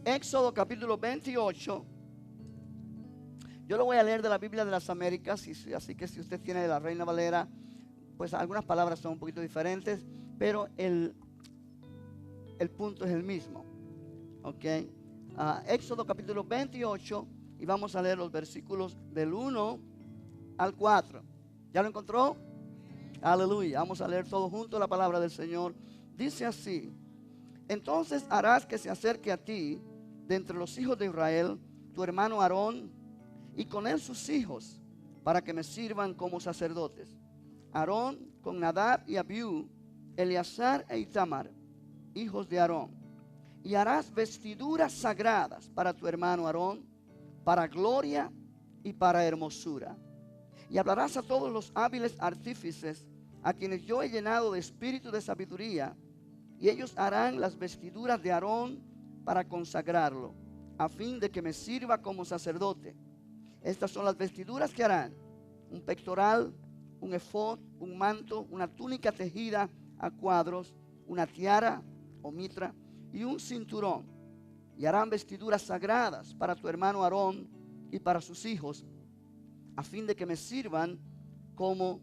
Éxodo capítulo 28. Yo lo voy a leer de la Biblia de las Américas, así que si usted tiene la Reina Valera, pues algunas palabras son un poquito diferentes, pero el punto es el mismo. Ok. Éxodo capítulo 28, y vamos a leer los versículos del 1 al 4. ¿Ya lo encontró? Aleluya. Vamos a leer todos juntos la palabra del Señor. Dice así: entonces harás que se acerque a ti, de entre los hijos de Israel, tu hermano Aarón, y con él sus hijos, para que me sirvan como sacerdotes. Aarón con Nadab y Abiú, Eleazar e Itamar, hijos de Aarón. Y harás vestiduras sagradas para tu hermano Aarón, para gloria y para hermosura. Y hablarás a todos los hábiles artífices, a quienes yo he llenado de espíritu de sabiduría, y ellos harán las vestiduras de Aarón para consagrarlo, a fin de que me sirva como sacerdote. Estas son las vestiduras que harán: un pectoral, un efod, un manto, una túnica tejida a cuadros, una tiara o mitra y un cinturón. Y harán vestiduras sagradas para tu hermano Aarón y para sus hijos, a fin de que me sirvan como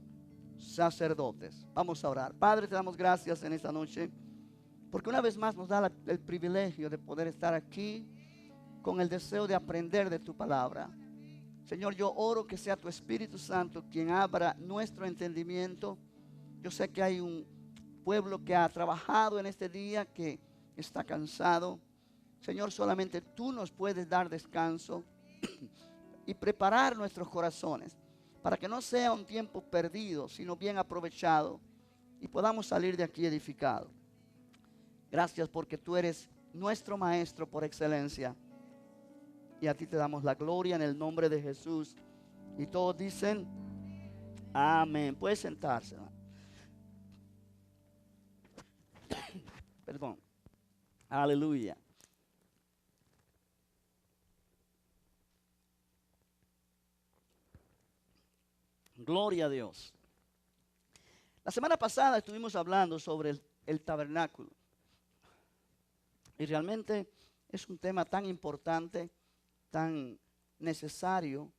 sacerdotes. Vamos a orar. Padre, te damos gracias en esta noche, porque una vez más nos da el privilegio de poder estar aquí con el deseo de aprender de tu palabra. Señor, yo oro que sea tu Espíritu Santo quien abra nuestro entendimiento. Yo sé que hay un pueblo que ha trabajado en este día, que está cansado. Señor, solamente tú nos puedes dar descanso y preparar nuestros corazones para que no sea un tiempo perdido, sino bien aprovechado, y podamos salir de aquí edificados. Gracias porque tú eres nuestro maestro por excelencia, y a ti te damos la gloria en el nombre de Jesús. Y todos dicen amén. Puede sentarse. Perdón. Aleluya. Gloria a Dios. La semana pasada estuvimos hablando sobre el tabernáculo. Y realmente es un tema tan importante, tan necesario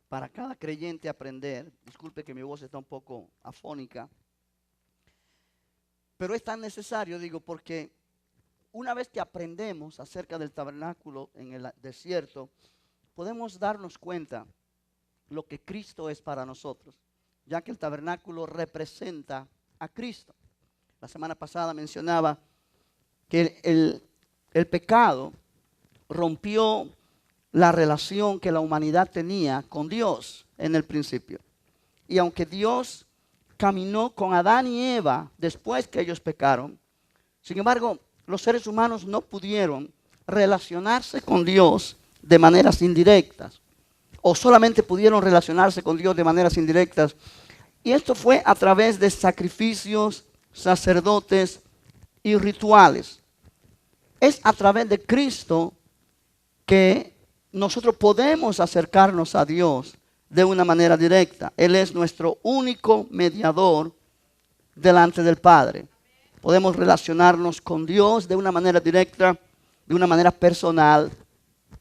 para cada creyente aprender. Disculpe que mi voz está un poco afónica. Pero es tan necesario, digo, porque una vez que aprendemos acerca del tabernáculo en el desierto, podemos darnos cuenta lo que Cristo es para nosotros, ya que el tabernáculo representa a Cristo. La semana pasada mencionaba que el pecado rompió la relación que la humanidad tenía con Dios en el principio. Y aunque Dios caminó con Adán y Eva después que ellos pecaron, sin embargo, los seres humanos no pudieron relacionarse con Dios de maneras indirectas, o solamente pudieron relacionarse con Dios de maneras indirectas. Y esto fue a través de sacrificios, sacerdotes y rituales. Es a través de Cristo que nosotros podemos acercarnos a Dios de una manera directa. Él es nuestro único mediador delante del Padre. Podemos relacionarnos con Dios de una manera directa, de una manera personal.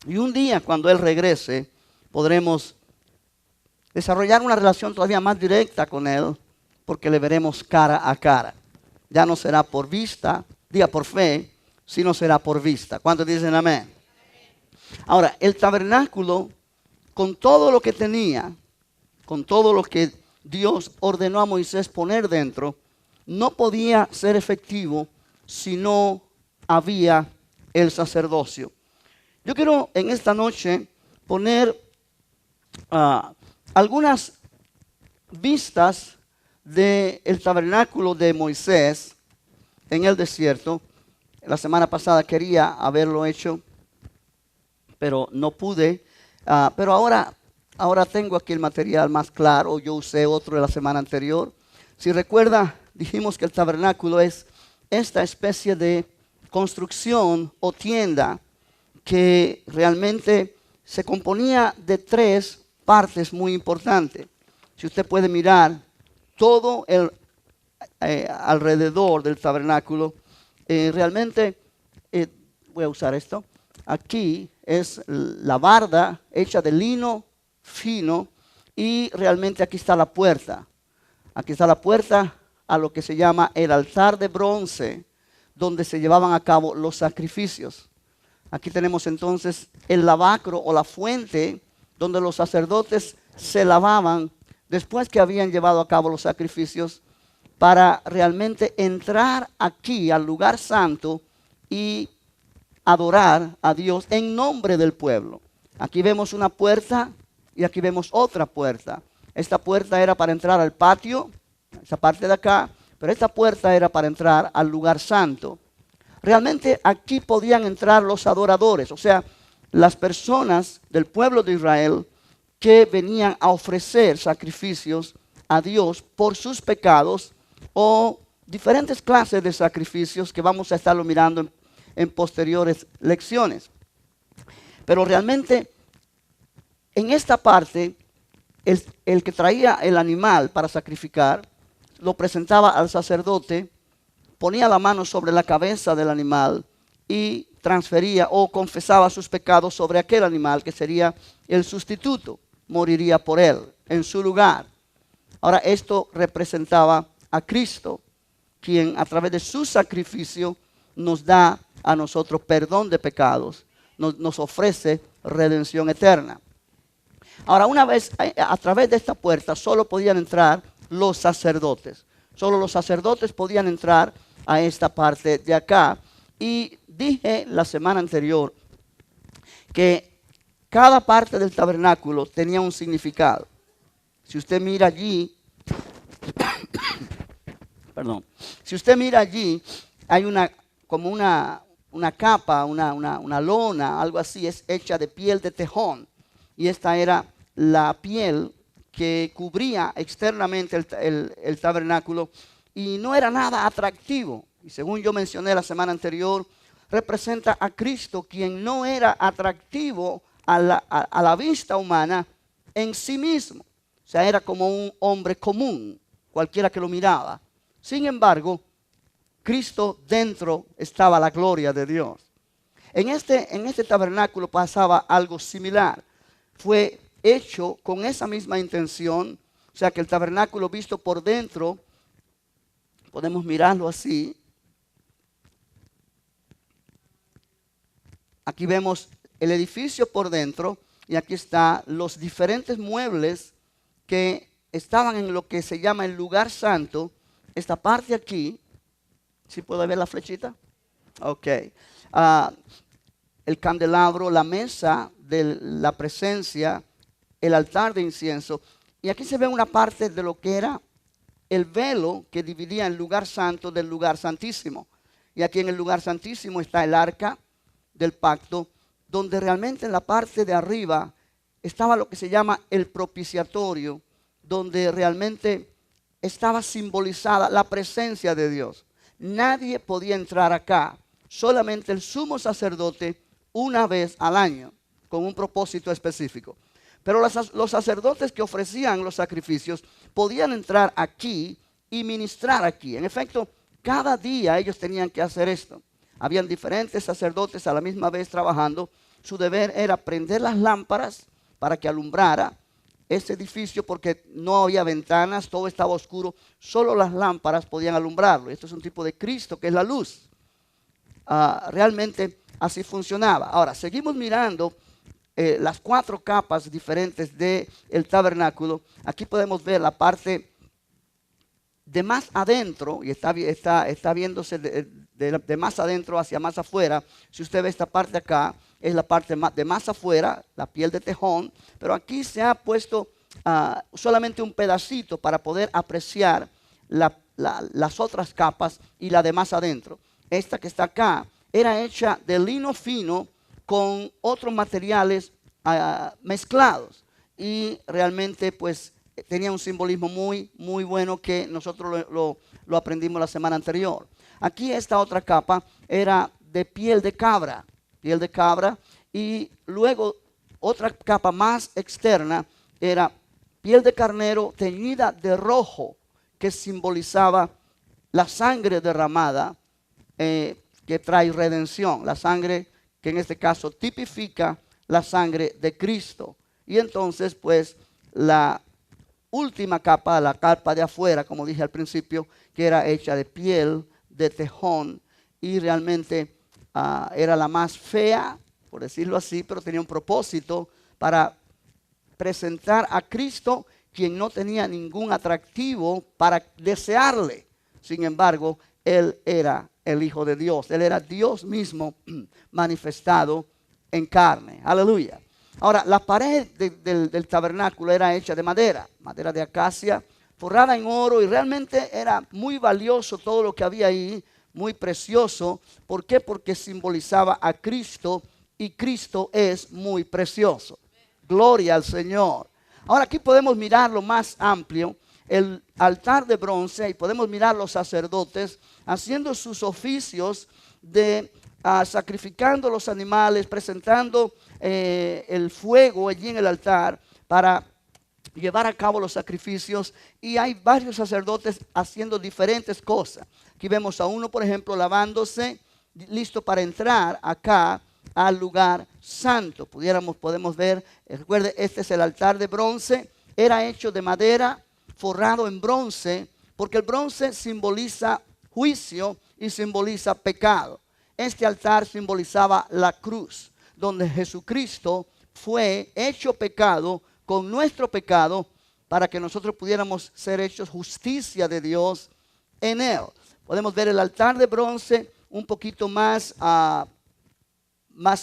Y un día, cuando Él regrese, podremos desarrollar una relación todavía más directa con Él, porque le veremos cara a cara. Ya no será por vista, diga por fe, sino será por vista. ¿Cuántos dicen amén? Ahora, el tabernáculo, con todo lo que tenía, con todo lo que Dios ordenó a Moisés poner dentro, no podía ser efectivo si no había el sacerdocio. Yo quiero en esta noche poner algunas vistas del tabernáculo de Moisés en el desierto. La semana pasada quería haberlo hecho, pero no pude. Pero ahora tengo aquí el material más claro. Yo usé otro de la semana anterior. Si recuerda, dijimos que el tabernáculo es esta especie de construcción o tienda que realmente se componía de tres partes muy importantes. Si usted puede mirar todo el alrededor del tabernáculo, realmente voy a usar esto. aquí es la barda hecha de lino fino y realmente aquí está la puerta. Aquí está la puerta a lo que se llama el altar de bronce, donde se llevaban a cabo los sacrificios. Aquí tenemos entonces el lavacro o la fuente donde los sacerdotes se lavaban después que habían llevado a cabo los sacrificios para realmente entrar aquí al lugar santo y adorar a Dios en nombre del pueblo. Aquí vemos una puerta y aquí vemos otra puerta. Esta puerta era para entrar al patio, esa parte de acá, pero esta puerta era para entrar al lugar santo. Realmente aquí podían entrar los adoradores, o sea, las personas del pueblo de Israel que venían a ofrecer sacrificios a Dios por sus pecados o diferentes clases de sacrificios que vamos a estarlo mirando en posteriores lecciones. Pero realmente en esta parte el que traía el animal para sacrificar lo presentaba al sacerdote, ponía la mano sobre la cabeza del animal y transfería o confesaba sus pecados sobre aquel animal que sería el sustituto, moriría por él en su lugar. Ahora esto representaba a Cristo, quien a través de su sacrificio nos da a nosotros perdón de pecados, nos ofrece redención eterna. Ahora, una vez a través de esta puerta solo podían entrar los sacerdotes. Solo los sacerdotes podían entrar a esta parte de acá. Y dije la semana anterior que cada parte del tabernáculo tenía un significado. Si usted mira allí, perdón, si usted mira allí, hay como una capa, una lona, algo así, es hecha de piel de tejón. Y esta era la piel que cubría externamente el tabernáculo y no era nada atractivo. Y según yo mencioné la semana anterior, representa a Cristo, quien no era atractivo a la vista humana en sí mismo. O sea, era como un hombre común, cualquiera que lo miraba. Sin embargo, Cristo dentro estaba la gloria de Dios. En este tabernáculo pasaba algo similar. Fue hecho con esa misma intención, o sea que el tabernáculo visto por dentro, podemos mirarlo así. Aquí vemos el edificio por dentro y aquí están los diferentes muebles que estaban en lo que se llama el lugar santo. Esta parte aquí, ¿sí puede ver la flechita? Ok. El candelabro, la mesa de la presencia, el altar de incienso. Y aquí se ve una parte de lo que era el velo que dividía el lugar santo del lugar santísimo. Y aquí en el lugar santísimo está el arca del pacto, donde realmente en la parte de arriba estaba lo que se llama el propiciatorio, donde realmente estaba simbolizada la presencia de Dios. Nadie podía entrar acá, solamente el sumo sacerdote una vez al año, con un propósito específico. Pero los sacerdotes que ofrecían los sacrificios podían entrar aquí y ministrar aquí. En efecto, cada día ellos tenían que hacer esto. Habían diferentes sacerdotes a la misma vez trabajando. Su deber era prender las lámparas para que alumbrara ese edificio, porque no había ventanas, todo estaba oscuro. Solo las lámparas podían alumbrarlo. Esto es un tipo de Cristo que es la luz. Realmente así funcionaba. Ahora, seguimos mirando las 4 capas diferentes del tabernáculo. Aquí podemos ver la parte de más adentro, y está viéndose de más adentro hacia más afuera. Si usted ve esta parte acá, es la parte de más afuera, la piel de tejón, pero aquí se ha puesto solamente un pedacito para poder apreciar las otras capas y la de más adentro. Esta que está acá era hecha de lino fino con otros materiales mezclados, y realmente pues tenía un simbolismo muy, muy bueno que nosotros lo aprendimos la semana anterior. Aquí esta otra capa era de piel de cabra, y luego otra capa más externa era piel de carnero teñida de rojo, que simbolizaba la sangre derramada que trae redención, la sangre que en este caso tipifica la sangre de Cristo. Y entonces, pues, la última capa, la capa de afuera, como dije al principio, que era hecha de piel, de tejón, y realmente era la más fea, por decirlo así, pero tenía un propósito para presentar a Cristo, quien no tenía ningún atractivo para desearle. Sin embargo, Él era el Hijo de Dios. Él era Dios mismo manifestado en carne. Aleluya. Ahora, la pared del tabernáculo era hecha de madera de acacia, forrada en oro, y realmente era muy valioso todo lo que había ahí, muy precioso. ¿Por qué? Porque simbolizaba a Cristo, y Cristo es muy precioso. Gloria al Señor. Ahora aquí podemos mirar lo más amplio, el altar de bronce, y podemos mirar los sacerdotes haciendo sus oficios de sacrificando los animales, presentando el fuego allí en el altar para llevar a cabo los sacrificios. Y hay varios sacerdotes haciendo diferentes cosas. Aquí vemos a uno, por ejemplo, lavándose, listo para entrar acá al lugar santo. Podemos ver, recuerde, este es el altar de bronce, era hecho de madera, forrado en bronce, porque el bronce simboliza juicio y simboliza pecado. Este altar simbolizaba la cruz, donde Jesucristo fue hecho pecado con nuestro pecado, para que nosotros pudiéramos ser hechos justicia de Dios en él. Podemos ver el altar de bronce un poquito más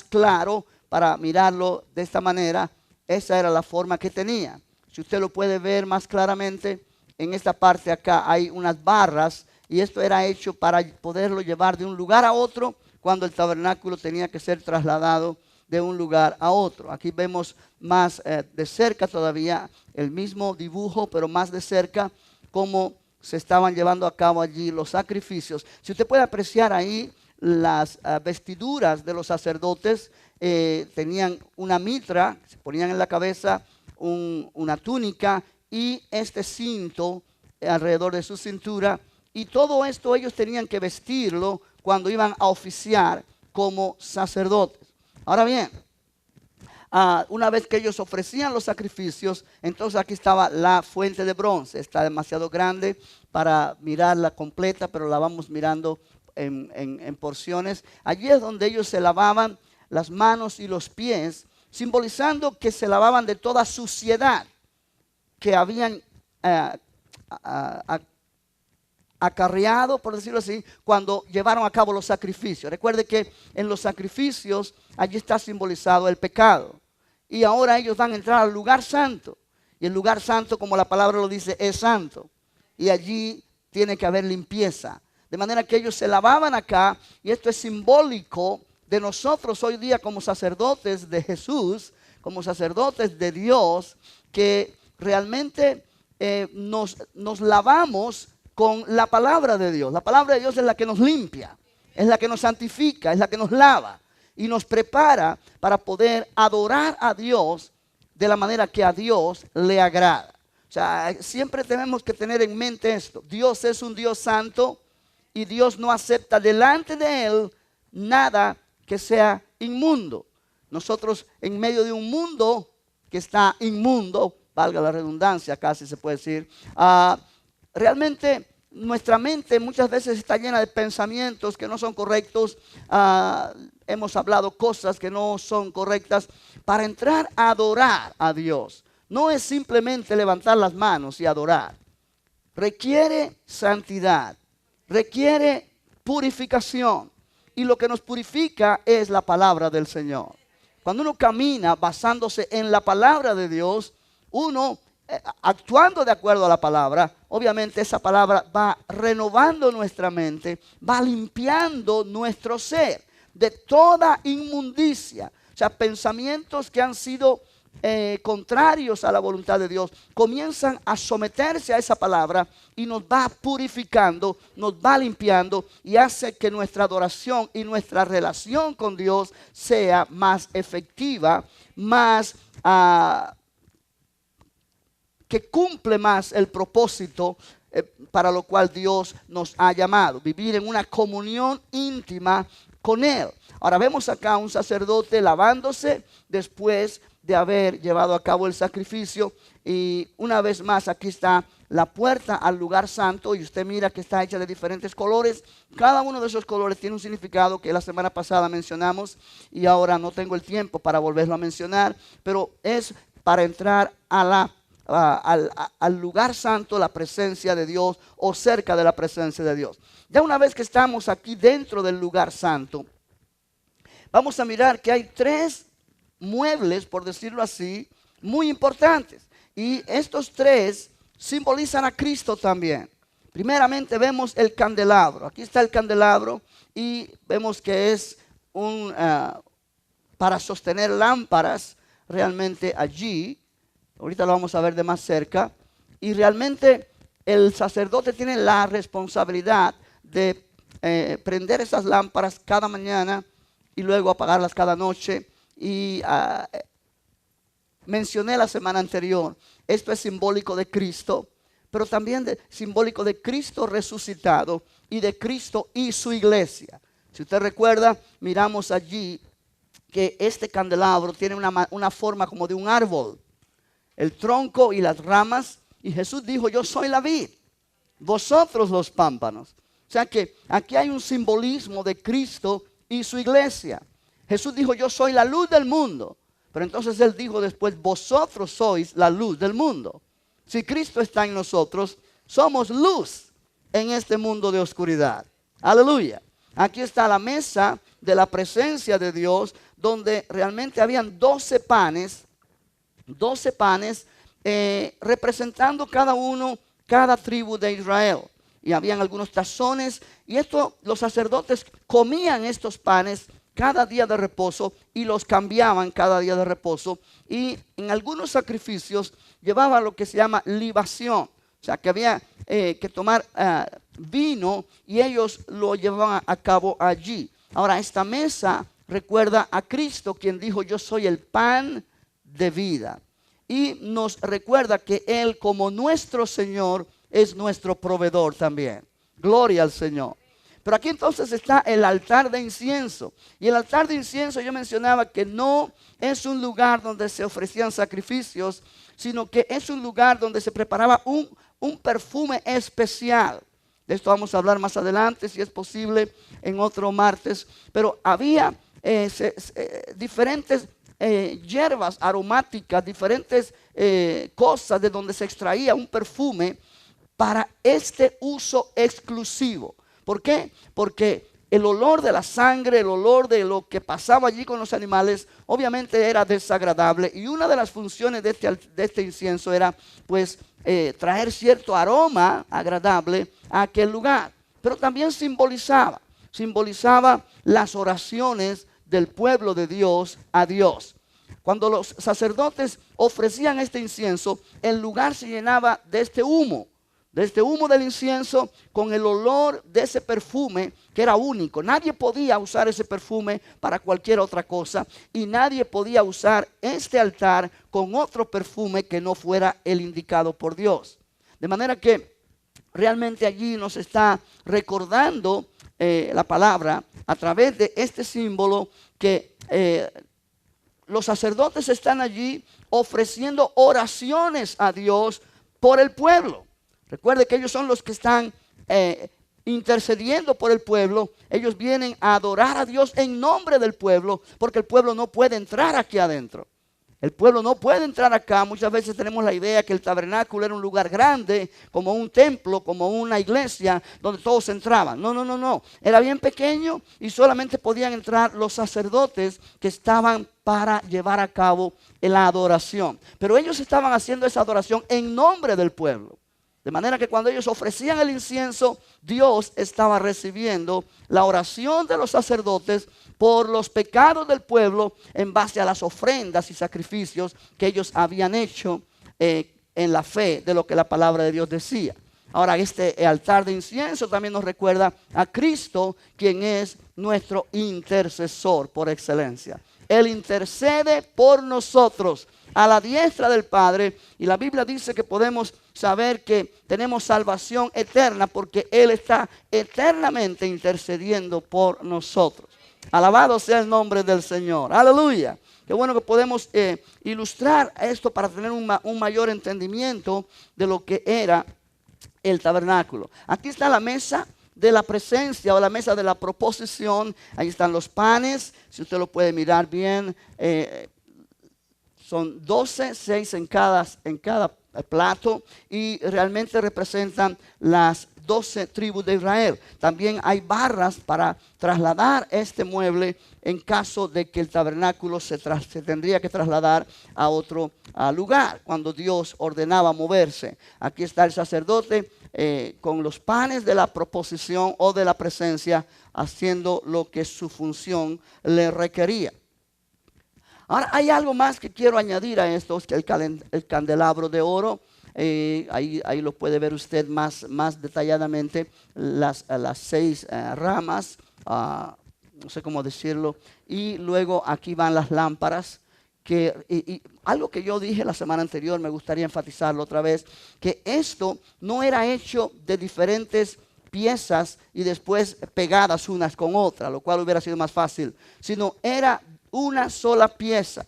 claro para mirarlo de esta manera. Esa era la forma que tenía. Si usted lo puede ver más claramente, en esta parte acá hay unas barras, y esto era hecho para poderlo llevar de un lugar a otro cuando el tabernáculo tenía que ser trasladado de un lugar a otro. Aquí vemos más de cerca todavía el mismo dibujo, pero más de cerca cómo se estaban llevando a cabo allí los sacrificios. Si usted puede apreciar ahí las vestiduras de los sacerdotes, tenían una mitra, se ponían en la cabeza una túnica y este cinto alrededor de su cintura, y todo esto ellos tenían que vestirlo cuando iban a oficiar como sacerdotes. Ahora bien, una vez que ellos ofrecían los sacrificios, entonces aquí estaba la fuente de bronce. Está demasiado grande para mirarla completa, pero la vamos mirando en porciones. Allí es donde ellos se lavaban las manos y los pies, simbolizando que se lavaban de toda suciedad que habían acarreado, por decirlo así, cuando llevaron a cabo los sacrificios. Recuerde que en los sacrificios allí está simbolizado el pecado, y ahora ellos van a entrar al lugar santo, y el lugar santo, como la palabra lo dice, es santo, y allí tiene que haber limpieza, de manera que ellos se lavaban acá. Y esto es simbólico de nosotros hoy día como sacerdotes de Jesús, como sacerdotes de Dios, que realmente nos lavamos con la palabra de Dios. La palabra de Dios es la que nos limpia, es la que nos santifica, es la que nos lava y nos prepara para poder adorar a Dios de la manera que a Dios le agrada. O sea, siempre tenemos que tener en mente esto: Dios es un Dios santo, y Dios no acepta delante de Él nada que sea inmundo. Nosotros, en medio de un mundo que está inmundo, valga la redundancia, casi se puede decir, realmente nuestra mente muchas veces está llena de pensamientos que no son correctos. Hemos hablado cosas que no son correctas. Para entrar a adorar a Dios, no es simplemente levantar las manos y adorar. Requiere santidad, requiere purificación. Y lo que nos purifica es la palabra del Señor. Cuando uno camina basándose en la palabra de Dios, uno actuando de acuerdo a la palabra, obviamente esa palabra va renovando nuestra mente, va limpiando nuestro ser de toda inmundicia. O sea, pensamientos que han sido contrarios a la voluntad de Dios comienzan a someterse a esa palabra, y nos va purificando, nos va limpiando, y hace que nuestra adoración y nuestra relación con Dios sea más efectiva, más que cumple más el propósito para lo cual Dios nos ha llamado: vivir en una comunión íntima con él. Ahora vemos acá un sacerdote lavándose después de haber llevado a cabo el sacrificio. Y una vez más aquí está la puerta al lugar santo, y usted mira que está hecha de diferentes colores. Cada uno de esos colores tiene un significado que la semana pasada mencionamos, y ahora no tengo el tiempo para volverlo a mencionar, pero es para entrar al lugar santo, la presencia de Dios, o cerca de la presencia de Dios. Ya una vez que estamos aquí dentro del lugar santo, vamos a mirar que hay tres muebles, por decirlo así, muy importantes. Y estos tres simbolizan a Cristo también. Primeramente vemos el candelabro. Aquí está el candelabro, y vemos que es para sostener lámparas realmente allí. Ahorita lo vamos a ver de más cerca. Y realmente el sacerdote tiene la responsabilidad de prender esas lámparas cada mañana y luego apagarlas cada noche. Y mencioné la semana anterior, esto es simbólico de Cristo, pero también simbólico de Cristo resucitado y de Cristo y su iglesia. Si usted recuerda, miramos allí que este candelabro tiene una forma como de un árbol, el tronco y las ramas, y Jesús dijo: yo soy la vid, vosotros los pámpanos. O sea que aquí hay un simbolismo de Cristo y su iglesia. Jesús dijo: yo soy la luz del mundo. Pero entonces él dijo después: vosotros sois la luz del mundo. Si Cristo está en nosotros, somos luz en este mundo de oscuridad. Aleluya. Aquí está la mesa de la presencia de Dios, donde realmente habían 12 panes representando cada tribu de Israel. Y habían algunos tazones, y los sacerdotes comían estos panes cada día de reposo y los cambiaban cada día de reposo. Y en algunos sacrificios llevaban lo que se llama libación, o sea que había que tomar vino, y ellos lo llevaban a cabo allí. Ahora, esta mesa recuerda a Cristo, quien dijo: yo soy el pan de vida, y nos recuerda que Él, como nuestro Señor, es nuestro proveedor también. Gloria al Señor. Pero aquí entonces está el altar de incienso. Y el altar de incienso, yo mencionaba que no es un lugar donde se ofrecían sacrificios, sino que es un lugar donde se preparaba un perfume especial. De esto vamos a hablar más adelante, si es posible, en otro martes. Pero había diferentes hierbas aromáticas, diferentes cosas de donde se extraía un perfume para este uso exclusivo. ¿Por qué? Porque el olor de la sangre, el olor de lo que pasaba allí con los animales, obviamente era desagradable. Y una de las funciones de este incienso era, pues, traer cierto aroma agradable a aquel lugar. Pero también simbolizaba las oraciones del pueblo de Dios a Dios. Cuando los sacerdotes ofrecían este incienso, el lugar se llenaba de este humo del incienso, con el olor de ese perfume que era único. Nadie podía usar ese perfume para cualquier otra cosa, y nadie podía usar este altar con otro perfume que no fuera el indicado por Dios. De manera que realmente allí nos está recordando la palabra a través de este símbolo que los sacerdotes están allí ofreciendo oraciones a Dios por el pueblo. Recuerde que ellos son los que están intercediendo por el pueblo. Ellos vienen a adorar a Dios en nombre del pueblo, porque el pueblo no puede entrar aquí adentro. El pueblo no puede entrar acá. Muchas veces tenemos la idea que el tabernáculo era un lugar grande, como un templo, como una iglesia, donde todos entraban. No. Era bien pequeño, y solamente podían entrar los sacerdotes que estaban para llevar a cabo la adoración. Pero ellos estaban haciendo esa adoración en nombre del pueblo. De manera que cuando ellos ofrecían el incienso, Dios estaba recibiendo la oración de los sacerdotes por los pecados del pueblo, en base a las ofrendas y sacrificios que ellos habían hecho en la fe de lo que la palabra de Dios decía. Ahora, este altar de incienso también nos recuerda a Cristo, quien es nuestro intercesor por excelencia. Él intercede por nosotros a la diestra del Padre, y la Biblia dice que podemos saber que tenemos salvación eterna porque Él está eternamente intercediendo por nosotros. Alabado sea el nombre del Señor. Aleluya. Qué bueno que podemos ilustrar esto para tener un mayor entendimiento de lo que era el tabernáculo. Aquí está la mesa de la presencia o la mesa de la proposición. Ahí están los panes, si usted lo puede mirar bien. Son 12, 6 en cada plato, y realmente representan las 12 tribus de Israel. También hay barras para trasladar este mueble en caso de que el tabernáculo se tendría que trasladar a otro lugar, cuando Dios ordenaba moverse. Aquí está el sacerdote con los panes de la proposición o de la presencia, haciendo lo que su función le requería. Ahora hay algo más que quiero añadir a esto, es que el candelabro de oro, ahí lo puede ver usted más detalladamente, las 6 ramas, no sé cómo decirlo, y luego aquí van las lámparas, y algo que yo dije la semana anterior, me gustaría enfatizarlo otra vez, que esto no era hecho de diferentes piezas y después pegadas unas con otras, lo cual hubiera sido más fácil, sino era una sola pieza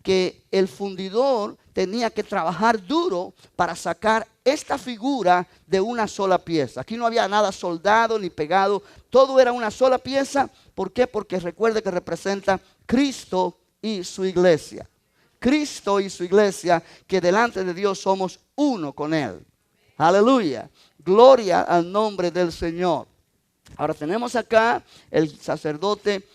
que el fundidor tenía que trabajar duro para sacar esta figura de una sola pieza. Aquí no había nada soldado ni pegado, todo era una sola pieza. ¿Por qué? Porque recuerde que representa Cristo y su iglesia. Cristo y su iglesia, que delante de Dios somos uno con Él. Aleluya. Gloria al nombre del Señor. Ahora tenemos acá el sacerdote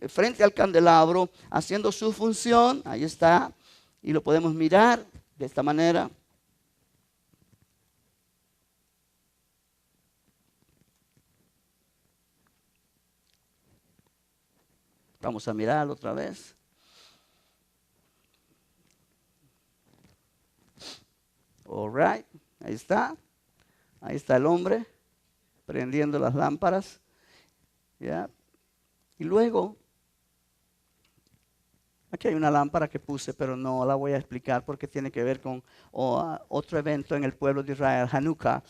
frente al candelabro haciendo su función. Ahí está. Y lo podemos mirar de esta manera. Vamos a mirarlo otra vez. All right. Ahí está. Ahí está el hombre prendiendo las lámparas. ¿Ya? Y luego, aquí hay una lámpara que puse, pero no la voy a explicar porque tiene que ver con otro evento en el pueblo de Israel, Hanukkah,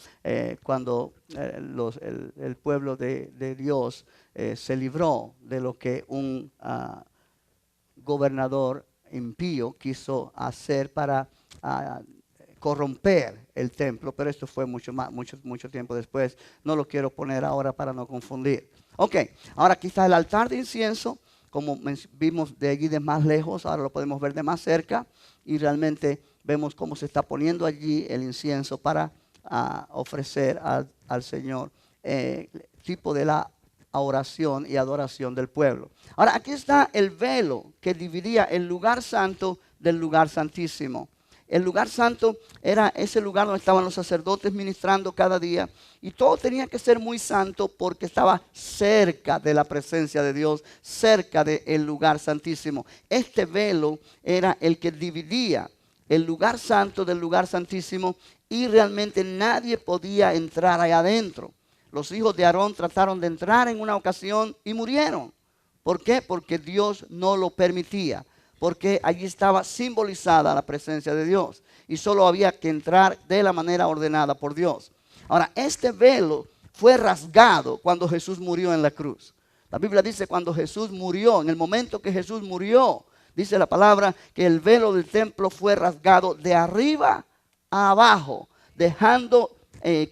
cuando el pueblo de Dios se libró de lo que un gobernador impío quiso hacer para corromper el templo, pero esto fue mucho tiempo después. No lo quiero poner ahora para no confundir. Ok, ahora aquí está el altar de incienso, como vimos de allí de más lejos, ahora lo podemos ver de más cerca, y realmente vemos cómo se está poniendo allí el incienso para ofrecer al Señor, tipo de la oración y adoración del pueblo. Ahora aquí está el velo que dividía el lugar santo del lugar santísimo. El lugar santo era ese lugar donde estaban los sacerdotes ministrando cada día, y todo tenía que ser muy santo porque estaba cerca de la presencia de Dios, cerca del lugar santísimo. Este velo era el que dividía el lugar santo del lugar santísimo, y realmente nadie podía entrar allá adentro. Los hijos de Aarón trataron de entrar en una ocasión y murieron. ¿Por qué? Porque Dios no lo permitía. Porque allí estaba simbolizada la presencia de Dios y solo había que entrar de la manera ordenada por Dios. Ahora, este velo fue rasgado cuando Jesús murió en la cruz. La Biblia dice cuando Jesús murió, en el momento que Jesús murió, dice la palabra que el velo del templo fue rasgado de arriba a abajo, dejando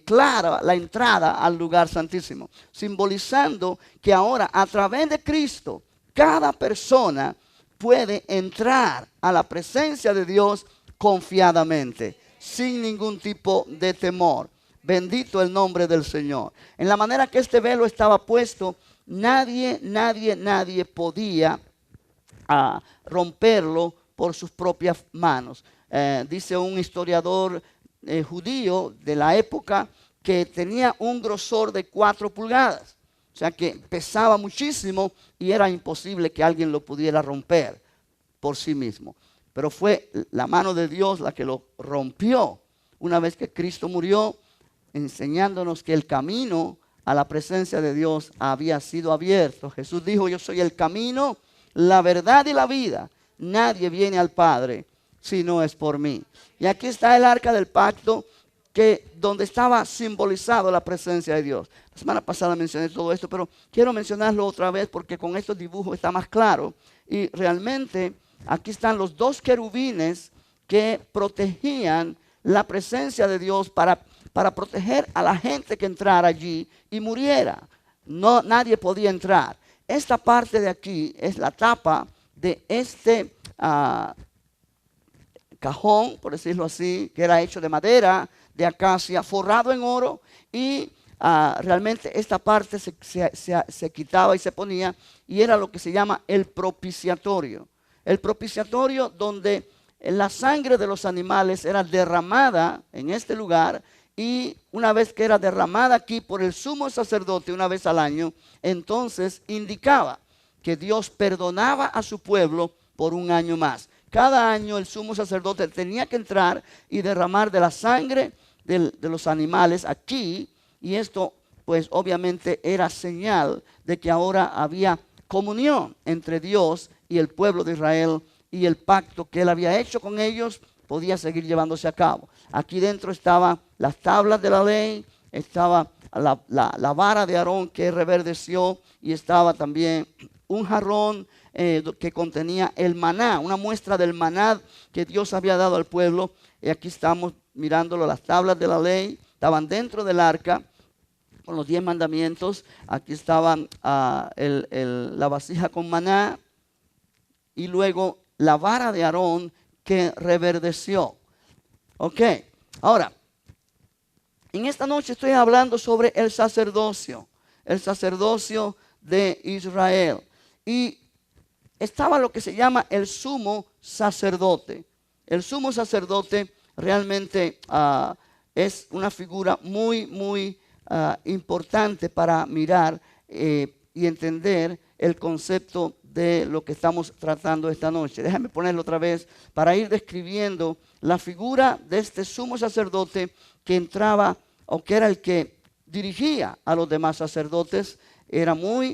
clara la entrada al lugar santísimo, simbolizando que ahora a través de Cristo cada persona puede entrar a la presencia de Dios confiadamente, sin ningún tipo de temor. Bendito el nombre del Señor. En la manera que este velo estaba puesto, nadie podía romperlo por sus propias manos. Dice un historiador judío de la época que tenía un grosor de 4 pulgadas. O sea que pesaba muchísimo y era imposible que alguien lo pudiera romper por sí mismo. Pero fue la mano de Dios la que lo rompió una vez que Cristo murió, enseñándonos que el camino a la presencia de Dios había sido abierto. Jesús dijo: yo soy el camino, la verdad y la vida. Nadie viene al Padre si no es por mí. Y aquí está el arca del pacto, que donde estaba simbolizado la presencia de Dios. La semana pasada mencioné todo esto, pero quiero mencionarlo otra vez porque con estos dibujos está más claro. Y realmente aquí están los dos querubines que protegían la presencia de Dios para proteger a la gente que entrara allí y muriera. No, nadie podía entrar. Esta parte de aquí es la tapa de este cajón, por decirlo así, que era hecho de madera, de acacia, forrado en oro, y realmente esta parte se quitaba y se ponía, y era lo que se llama el propiciatorio. El propiciatorio donde la sangre de los animales era derramada en este lugar, y una vez que era derramada aquí por el sumo sacerdote una vez al año, entonces indicaba que Dios perdonaba a su pueblo por un año más. Cada año el sumo sacerdote tenía que entrar y derramar de la sangre de los animales aquí, y esto pues obviamente era señal de que ahora había comunión entre Dios y el pueblo de Israel, y el pacto que él había hecho con ellos podía seguir llevándose a cabo. Aquí dentro estaban las tablas de la ley, estaba la vara de Aarón que reverdeció, y estaba también un jarrón que contenía el maná, una muestra del maná que Dios había dado al pueblo. Y aquí estamos mirándolo, las tablas de la ley estaban dentro del arca con los 10 mandamientos. Aquí estaban la vasija con maná, y luego la vara de Aarón que reverdeció. Ok, ahora, en esta noche estoy hablando sobre el sacerdocio de Israel. Y estaba lo que se llama el sumo sacerdote. El sumo sacerdote realmente es una figura muy importante para mirar y entender el concepto de lo que estamos tratando esta noche. Déjame ponerlo otra vez para ir describiendo la figura de este sumo sacerdote que entraba, o que era el que dirigía a los demás sacerdotes. Era muy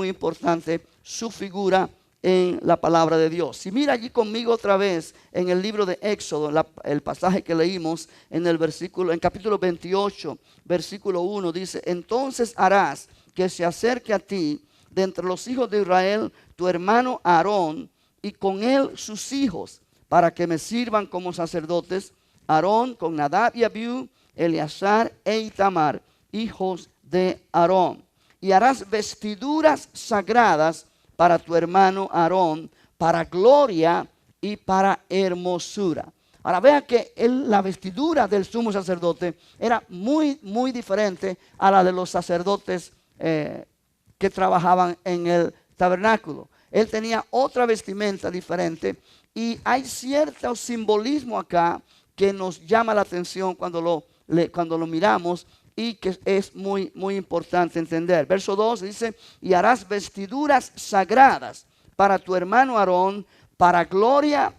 importante su figura en la palabra de Dios. Si mira allí conmigo otra vez en el libro de Éxodo, el pasaje que leímos en capítulo 28, versículo 1, dice: entonces harás que se acerque a ti de entre los hijos de Israel tu hermano Aarón, y con él sus hijos, para que me sirvan como sacerdotes, Aarón con Nadab y Abiú, Eleazar e Itamar, hijos de Aarón. Y harás vestiduras sagradas para tu hermano Aarón, para gloria y para hermosura. Ahora vea que la vestidura del sumo sacerdote era muy diferente a la de los sacerdotes que trabajaban en el tabernáculo. Él tenía otra vestimenta diferente, y hay cierto simbolismo acá que nos llama la atención cuando lo miramos, y que es muy importante entender. Verso 2 dice: y harás vestiduras sagradas para tu hermano Aarón, para gloria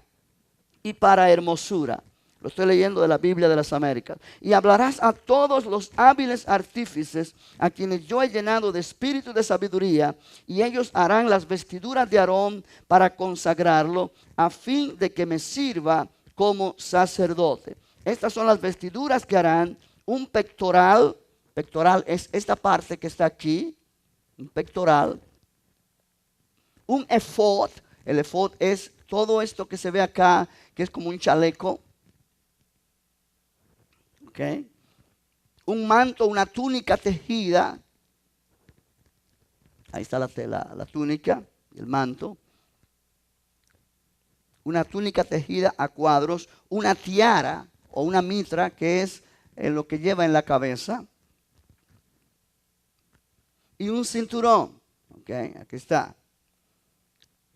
y para hermosura. Lo estoy leyendo de la Biblia de las Américas. Y hablarás a todos los hábiles artífices, a quienes yo he llenado de espíritu de sabiduría, y ellos harán las vestiduras de Aarón para consagrarlo, a fin de que me sirva como sacerdote. Estas son las vestiduras que harán: un pectoral es esta parte que está aquí, un pectoral. Un efod, el efod es todo esto que se ve acá, que es como un chaleco. Okay. Un manto, una túnica tejida. Ahí está la túnica, el manto. Una túnica tejida a cuadros, una tiara o una mitra, que es lo que lleva en la cabeza, y un cinturón. Okay, aquí está.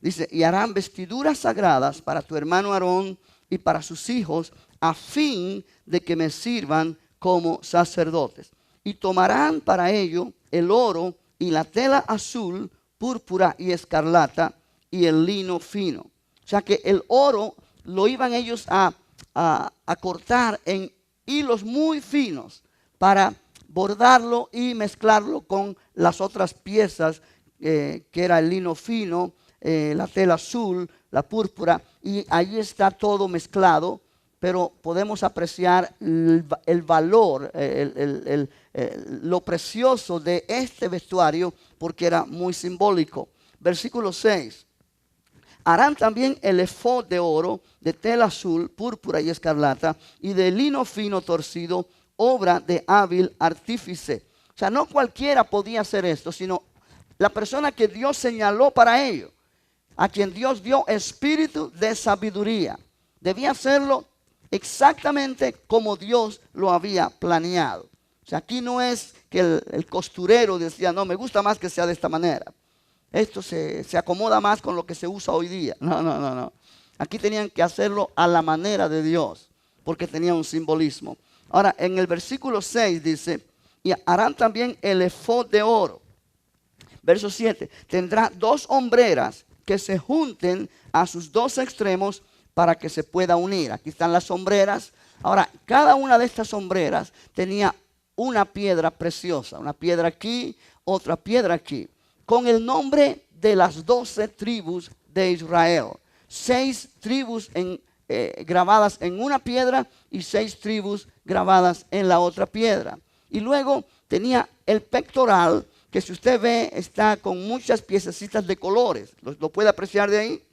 Dice: y harán vestiduras sagradas para tu hermano Aarón y para sus hijos, a fin de que me sirvan como sacerdotes. Y tomarán para ello el oro y la tela azul, púrpura y escarlata, y el lino fino. O sea que el oro lo iban ellos a cortar en hilos muy finos para bordarlo y mezclarlo con las otras piezas, que era el lino fino, la tela azul, la púrpura, y ahí está todo mezclado. pero podemos apreciar el valor, lo precioso de este vestuario porque era muy simbólico. Versículo 6. Harán también el efod de oro, de tela azul, púrpura y escarlata, y de lino fino torcido, obra de hábil artífice. O sea, no cualquiera podía hacer esto, sino la persona que Dios señaló para ello, a quien Dios dio espíritu de sabiduría. Debía hacerlo exactamente como Dios lo había planeado. O sea, aquí no es que el costurero decía, no, me gusta más que sea de esta manera. Esto se acomoda más con lo que se usa hoy día. No. Aquí tenían que hacerlo a la manera de Dios, porque tenía un simbolismo. Ahora, en el versículo 6 dice, y harán también el efod de oro. Verso 7, tendrá 2 hombreras que se junten a sus 2 extremos para que se pueda unir. Aquí están las sombreras. Ahora, cada una de estas sombreras tenía una piedra preciosa, una piedra aquí, otra piedra aquí, con el nombre de las 12 tribus de Israel. 6 tribus grabadas en una piedra y 6 tribus grabadas en la otra piedra. Y luego tenía el pectoral, que si usted ve está con muchas piececitas de colores. ¿Lo puede apreciar de ahí?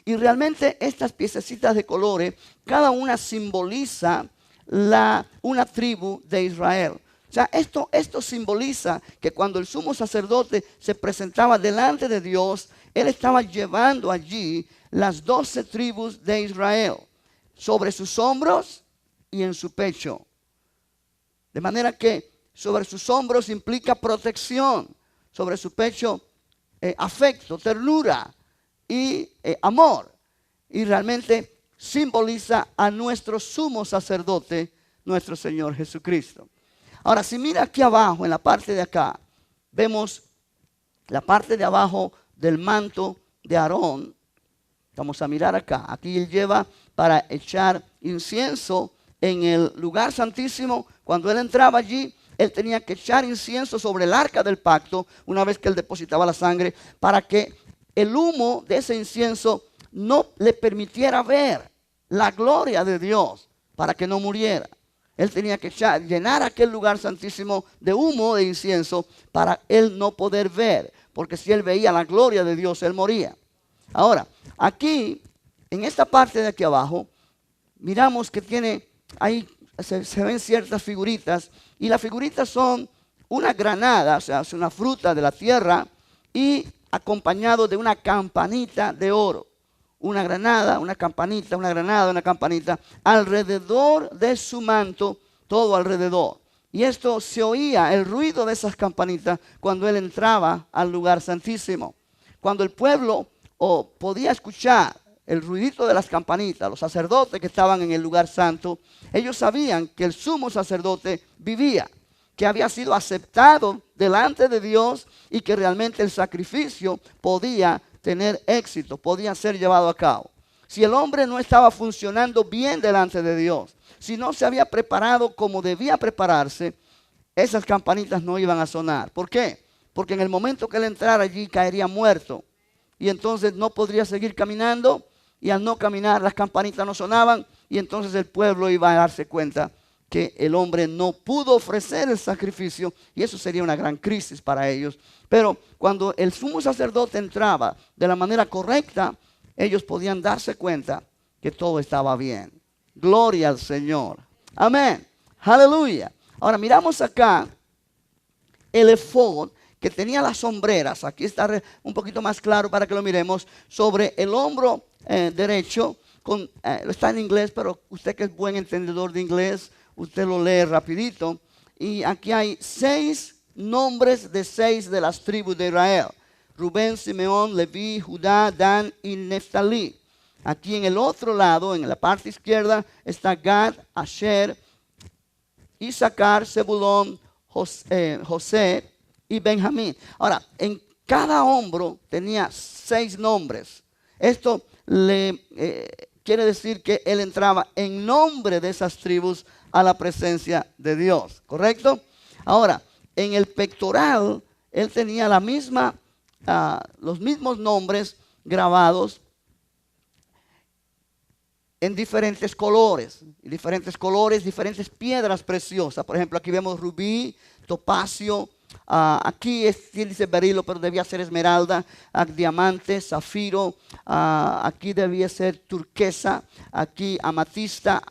Y realmente estas piececitas de colores, cada una simboliza una tribu de Israel. O sea, esto simboliza que cuando el sumo sacerdote se presentaba delante de Dios, él estaba llevando allí las 12 tribus de Israel sobre sus hombros y en su pecho. De manera que sobre sus hombros implica protección, sobre su pecho afecto, ternura y amor. Y realmente simboliza a nuestro sumo sacerdote, nuestro Señor Jesucristo. Ahora, si mira aquí abajo, en la parte de acá, vemos la parte de abajo del manto de Aarón. Vamos a mirar acá. Aquí él lleva para echar incienso en el lugar santísimo. Cuando él entraba allí, él tenía que echar incienso sobre el arca del pacto, una vez que él depositaba la sangre, para que el humo de ese incienso no le permitiera ver la gloria de Dios, para que no muriera. Él tenía que llenar aquel lugar santísimo de humo, de incienso, para él no poder ver, porque si él veía la gloria de Dios, él moría. Ahora, aquí, en esta parte de aquí abajo, miramos que tiene, ahí se ven ciertas figuritas, y las figuritas son una granada, o sea, es una fruta de la tierra, y acompañado de una campanita de oro. Una granada, una campanita, una granada, una campanita, alrededor de su manto, todo alrededor. Y esto se oía, el ruido de esas campanitas, cuando él entraba al lugar santísimo. Cuando el pueblo podía escuchar el ruidito de las campanitas, los sacerdotes que estaban en el lugar santo, ellos sabían que el sumo sacerdote vivía, que había sido aceptado delante de Dios y que realmente el sacrificio podía tener éxito, podía ser llevado a cabo. Si el hombre no estaba funcionando bien delante de Dios, si no se había preparado como debía prepararse, esas campanitas no iban a sonar. ¿Por qué? Porque en el momento que él entrara allí caería muerto y entonces no podría seguir caminando, y al no caminar las campanitas no sonaban, y entonces el pueblo iba a darse cuenta que el hombre no pudo ofrecer el sacrificio, y eso sería una gran crisis para ellos. Pero cuando el sumo sacerdote entraba de la manera correcta, ellos podían darse cuenta que todo estaba bien. Gloria al Señor. Amén. Aleluya. Ahora miramos acá el efod que tenía las sombreras. Aquí está un poquito más claro para que lo miremos. Sobre el hombro derecho, está en inglés, pero usted que es buen entendedor de inglés, usted lo lee rapidito. Y aquí hay 6 nombres de 6 de las tribus de Israel: Rubén, Simeón, Leví, Judá, Dan y Neftalí. Aquí en el otro lado, en la parte izquierda, está Gad, Asher, Isaacar, Zebulón, José y Benjamín. Ahora, en cada hombro tenía 6 nombres. Esto quiere decir que él entraba en nombre de esas tribus a la presencia de Dios, ¿correcto? Ahora, en el pectoral, él tenía los mismos nombres grabados. en diferentes colores, diferentes piedras preciosas. Por ejemplo, aquí vemos rubí, topacio, aquí dice berilo, pero debía ser esmeralda, diamante, zafiro, aquí debía ser turquesa, aquí amatista,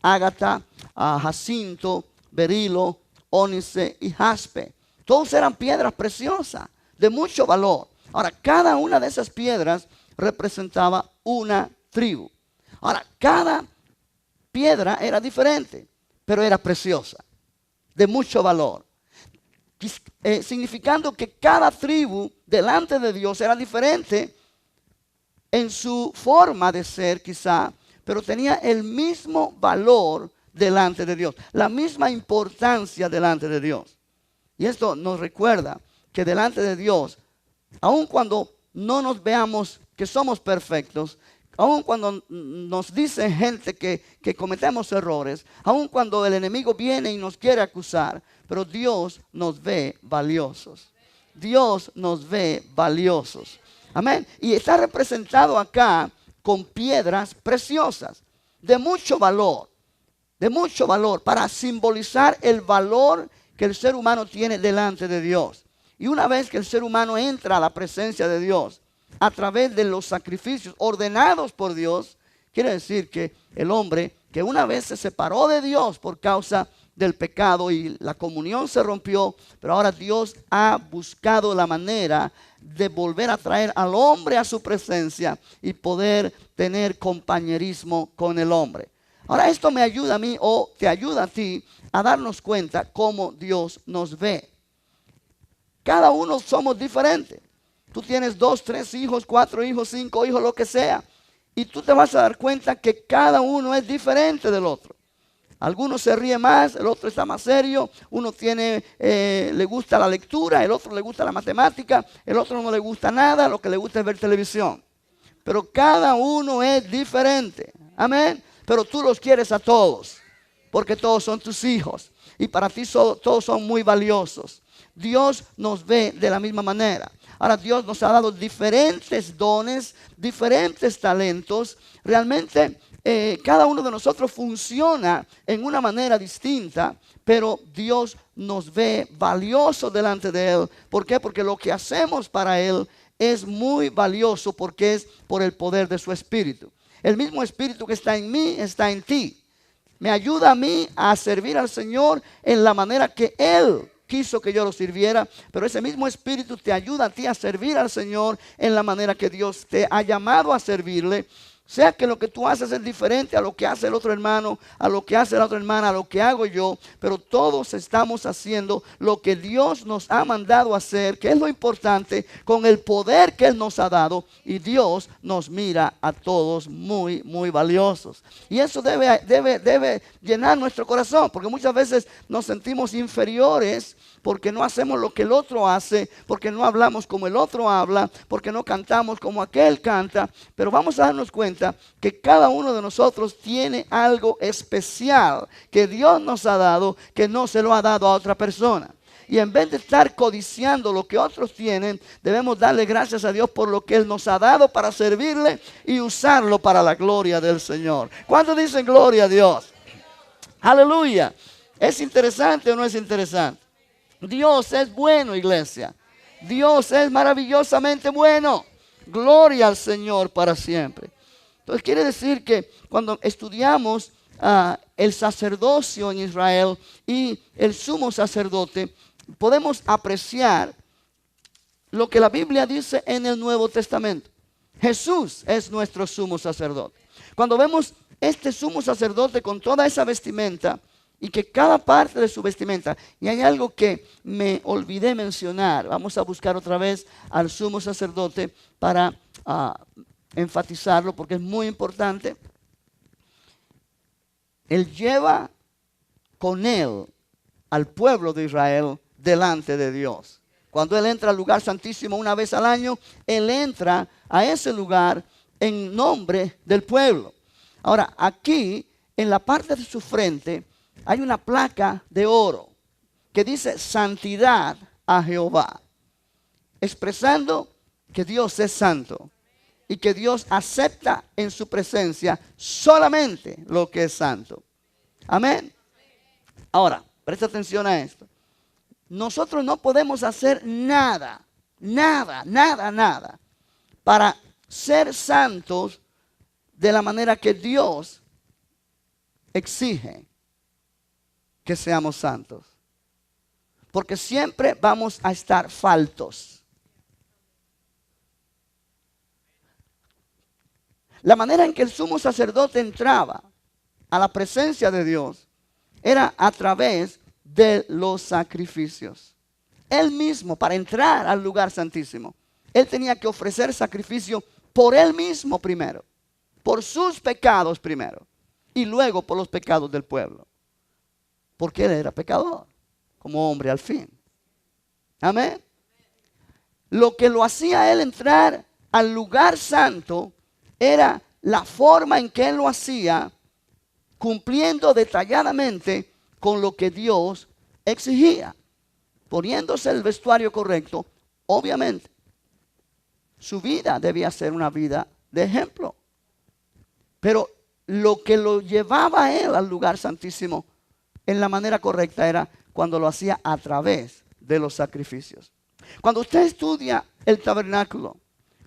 ágata, jacinto, berilo, ónice y jaspe. Todos eran piedras preciosas, de mucho valor. Ahora, cada una de esas piedras representaba una tribu. Ahora, cada piedra era diferente, pero era preciosa, de mucho valor. Significando que cada tribu delante de Dios era diferente en su forma de ser quizá, pero tenía el mismo valor delante de Dios, la misma importancia delante de Dios. Y esto nos recuerda que delante de Dios, aun cuando no nos veamos que somos perfectos, aun cuando nos dice gente que cometemos errores, aun cuando el enemigo viene y nos quiere acusar, pero Dios nos ve valiosos. Dios nos ve valiosos. Amén. Y está representado acá con piedras preciosas, de mucho valor, para simbolizar el valor que el ser humano tiene delante de Dios. Y una vez que el ser humano entra a la presencia de Dios, a través de los sacrificios ordenados por Dios, quiere decir que el hombre que una vez se separó de Dios por causa del pecado y la comunión se rompió, pero ahora Dios ha buscado la manera de volver a traer al hombre a su presencia y poder tener compañerismo con el hombre. Ahora esto me ayuda a mí o te ayuda a ti a darnos cuenta cómo Dios nos ve. Cada uno somos diferentes. Tú tienes 2, 3 hijos, 4 hijos, 5 hijos, lo que sea. Y tú te vas a dar cuenta que cada uno es diferente del otro. Algunos se ríe más, el otro está más serio. Uno le gusta la lectura, el otro le gusta la matemática, el otro no le gusta nada, lo que le gusta es ver televisión. Pero cada uno es diferente. Amén. Pero tú los quieres a todos, porque todos son tus hijos. Y para ti todos son muy valiosos. Dios nos ve de la misma manera. Ahora Dios nos ha dado diferentes dones, diferentes talentos. Realmente cada uno de nosotros funciona en una manera distinta, pero Dios nos ve valiosos delante de Él. ¿Por qué? Porque lo que hacemos para Él es muy valioso porque es por el poder de su Espíritu. El mismo Espíritu que está en mí está en ti. Me ayuda a mí a servir al Señor en la manera que Él quiso que yo lo sirviera, pero ese mismo Espíritu te ayuda a ti a servir al Señor en la manera que Dios te ha llamado a servirle. Sea que lo que tú haces es diferente a lo que hace el otro hermano, a lo que hace la otra hermana, a lo que hago yo, pero todos estamos haciendo lo que Dios nos ha mandado a hacer, que es lo importante, con el poder que Él nos ha dado, y Dios nos mira a todos muy, muy valiosos. Y eso debe llenar nuestro corazón, porque muchas veces nos sentimos inferiores porque no hacemos lo que el otro hace, porque no hablamos como el otro habla, porque no cantamos como aquel canta. Pero vamos a darnos cuenta que cada uno de nosotros tiene algo especial que Dios nos ha dado, que no se lo ha dado a otra persona. Y en vez de estar codiciando lo que otros tienen, debemos darle gracias a Dios por lo que Él nos ha dado para servirle y usarlo para la gloria del Señor. ¿Cuántos dicen gloria a Dios? Aleluya. ¿Es interesante o no es interesante? Dios es bueno, iglesia. Dios es maravillosamente bueno. Gloria al Señor para siempre. Entonces quiere decir que cuando estudiamos el sacerdocio en Israel y el sumo sacerdote, podemos apreciar lo que la Biblia dice en el Nuevo Testamento. Jesús es nuestro sumo sacerdote. Cuando vemos este sumo sacerdote con toda esa vestimenta, y que cada parte de su vestimenta, y hay algo que me olvidé mencionar, vamos a buscar otra vez al sumo sacerdote para enfatizarlo porque es muy importante. Él lleva con él al pueblo de Israel delante de Dios. Cuando él entra al lugar santísimo una vez al año, él entra a ese lugar en nombre del pueblo. Ahora, aquí en la parte de su frente hay una placa de oro que dice santidad a Jehová, expresando que Dios es santo y que Dios acepta en su presencia solamente lo que es santo. Amén. Ahora, presta atención a esto. Nosotros no podemos hacer nada para ser santos de la manera que Dios exige que seamos santos. Porque siempre vamos a estar faltos. La manera en que el sumo sacerdote entraba a la presencia de Dios era a través de los sacrificios. Él mismo, para entrar al lugar santísimo, él tenía que ofrecer sacrificio por él mismo primero, por sus pecados primero, y luego por los pecados del pueblo. Porque él era pecador, como hombre al fin. Amén. Lo que lo hacía él entrar al lugar santo era la forma en que él lo hacía, cumpliendo detalladamente con lo que Dios exigía, poniéndose el vestuario correcto. Obviamente, su vida debía ser una vida de ejemplo. Pero lo que lo llevaba a él al lugar santísimo en la manera correcta era cuando lo hacía a través de los sacrificios. Cuando usted estudia el tabernáculo,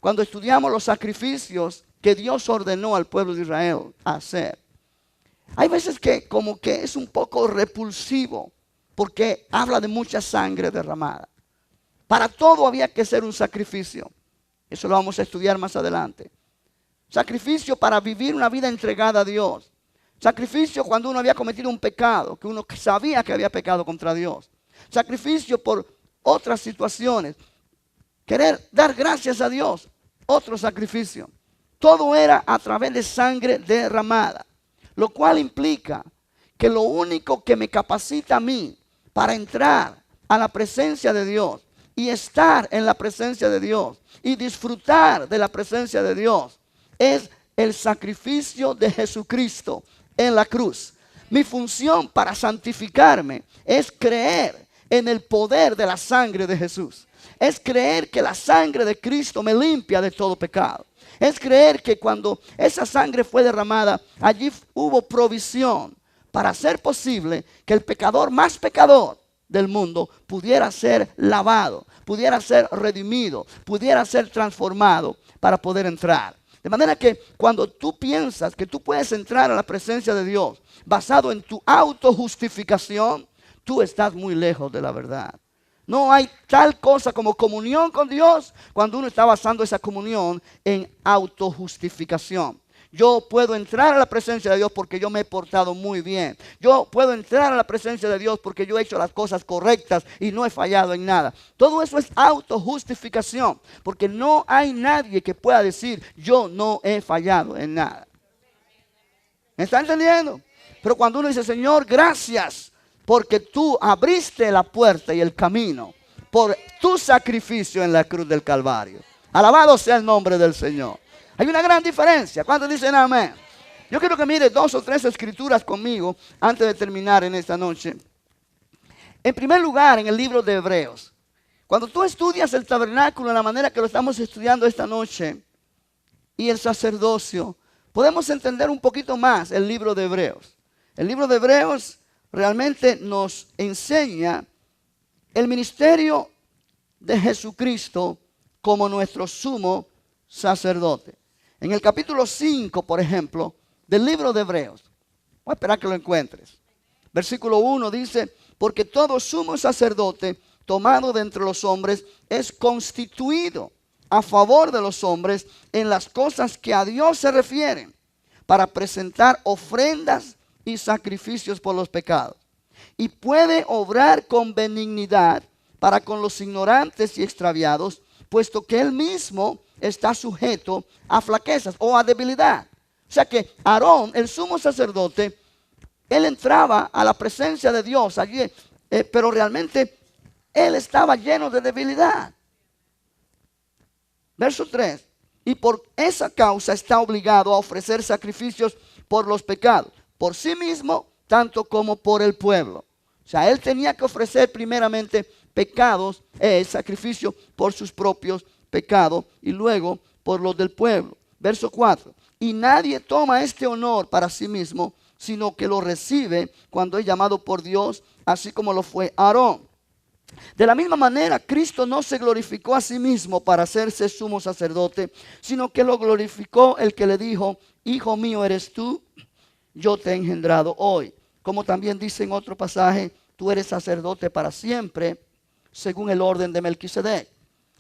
cuando estudiamos los sacrificios que Dios ordenó al pueblo de Israel hacer, hay veces que como que es un poco repulsivo porque habla de mucha sangre derramada. Para todo había que ser un sacrificio. Eso lo vamos a estudiar más adelante. Sacrificio para vivir una vida entregada a Dios. Sacrificio cuando uno había cometido un pecado, que uno sabía que había pecado contra Dios. Sacrificio por otras situaciones. Querer dar gracias a Dios, otro sacrificio. Todo era a través de sangre derramada. Lo cual implica que lo único que me capacita a mí para entrar a la presencia de Dios y estar en la presencia de Dios y disfrutar de la presencia de Dios es el sacrificio de Jesucristo en la cruz. Mi función para santificarme es creer en el poder de la sangre de Jesús. Es creer que la sangre de Cristo me limpia de todo pecado. Es creer que cuando esa sangre fue derramada, allí hubo provisión para hacer posible que el pecador más pecador del mundo pudiera ser lavado, pudiera ser redimido, pudiera ser transformado para poder entrar. De manera que cuando tú piensas que tú puedes entrar a la presencia de Dios basado en tu autojustificación, tú estás muy lejos de la verdad. No hay tal cosa como comunión con Dios cuando uno está basando esa comunión en autojustificación. Yo puedo entrar a la presencia de Dios porque yo me he portado muy bien. Yo puedo entrar a la presencia de Dios porque yo he hecho las cosas correctas y no he fallado en nada. Todo eso es autojustificación, porque no hay nadie que pueda decir yo no he fallado en nada. ¿Me está entendiendo? Pero cuando uno dice, Señor, gracias, porque tú abriste la puerta y el camino por tu sacrificio en la cruz del Calvario. Alabado sea el nombre del Señor. Hay una gran diferencia. ¿Cuántos dicen amén? Yo quiero que mire 2 o 3 escrituras conmigo antes de terminar en esta noche. En primer lugar, en el libro de Hebreos. Cuando tú estudias el tabernáculo en la manera que lo estamos estudiando esta noche y el sacerdocio, podemos entender un poquito más el libro de Hebreos. El libro de Hebreos realmente nos enseña el ministerio de Jesucristo como nuestro sumo sacerdote. En el capítulo 5, por ejemplo, del libro de Hebreos, voy a esperar que lo encuentres. Versículo 1 dice, porque todo sumo sacerdote tomado de entre los hombres es constituido a favor de los hombres en las cosas que a Dios se refieren, para presentar ofrendas y sacrificios por los pecados. Y puede obrar con benignidad para con los ignorantes y extraviados, puesto que él mismo está sujeto a flaquezas o a debilidad. O sea que Aarón, el sumo sacerdote, él entraba a la presencia de Dios allí, pero realmente él estaba lleno de debilidad. Verso 3. Y por esa causa está obligado a ofrecer sacrificios por los pecados, por sí mismo, tanto como por el pueblo. O sea, él tenía que ofrecer primeramente pecados, sacrificio por sus propios pecado y luego por los del pueblo. Verso 4. Y nadie toma este honor para sí mismo, sino que lo recibe cuando es llamado por Dios, así como lo fue Aarón. De la misma manera, Cristo no se glorificó a sí mismo para hacerse sumo sacerdote, sino que lo glorificó el que le dijo: Hijo mío eres tú, yo te he engendrado hoy. Como también dice en otro pasaje: tú eres sacerdote para siempre, según el orden de Melquisedec.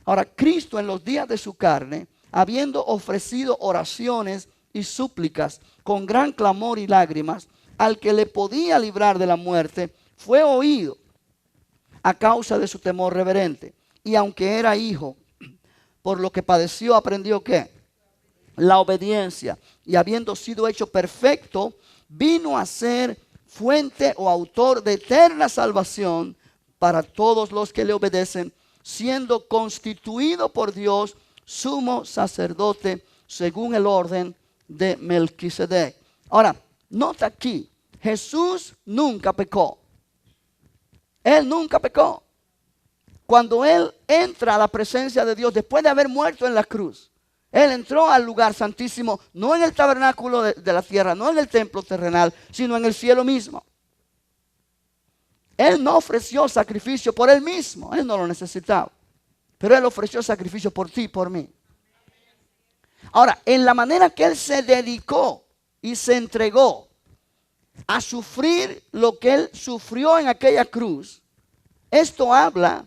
Ahora, Cristo en los días de su carne, habiendo ofrecido oraciones y súplicas con gran clamor y lágrimas al que le podía librar de la muerte, fue oído a causa de su temor reverente. Y aunque era hijo, por lo que padeció, aprendió ¿qué? La obediencia. Y habiendo sido hecho perfecto, vino a ser fuente o autor de eterna salvación para todos los que le obedecen, siendo constituido por Dios sumo sacerdote según el orden de Melquisedec. Ahora, nota aquí, Jesús nunca pecó. Él nunca pecó. Cuando Él entra a la presencia de Dios después de haber muerto en la cruz, Él entró al lugar santísimo, no en el tabernáculo de la tierra, no en el templo terrenal, sino en el cielo mismo. Él no ofreció sacrificio por Él mismo, Él no lo necesitaba, pero Él ofreció sacrificio por ti y por mí. Ahora, en la manera que Él se dedicó y se entregó a sufrir lo que Él sufrió en aquella cruz, esto habla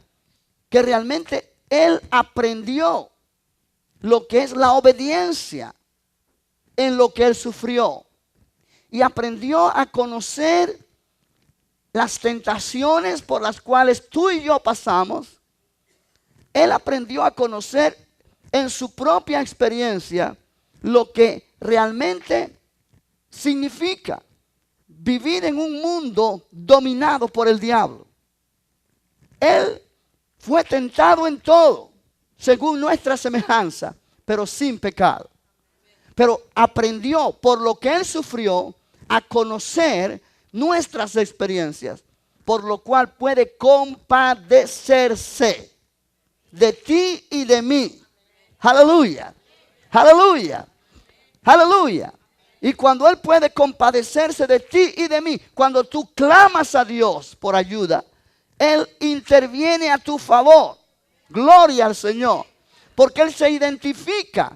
que realmente Él aprendió lo que es la obediencia en lo que Él sufrió. Y aprendió a conocer las tentaciones por las cuales tú y yo pasamos. Él aprendió a conocer en su propia experiencia lo que realmente significa vivir en un mundo dominado por el diablo. Él fue tentado en todo, según nuestra semejanza, pero sin pecado. Pero aprendió por lo que Él sufrió a conocer nuestras experiencias, por lo cual puede compadecerse de ti y de mí. Aleluya, aleluya, aleluya. Y cuando Él puede compadecerse de ti y de mí, cuando tú clamas a Dios por ayuda, Él interviene a tu favor. Gloria al Señor. Porque Él se identifica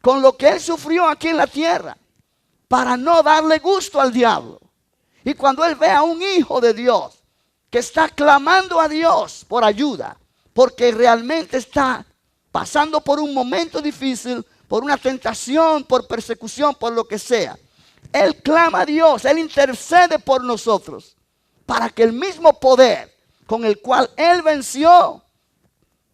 con lo que Él sufrió aquí en la tierra para no darle gusto al diablo. Y cuando Él ve a un hijo de Dios que está clamando a Dios por ayuda, porque realmente está pasando por un momento difícil, por una tentación, por persecución, por lo que sea, Él clama a Dios, Él intercede por nosotros, para que el mismo poder con el cual Él venció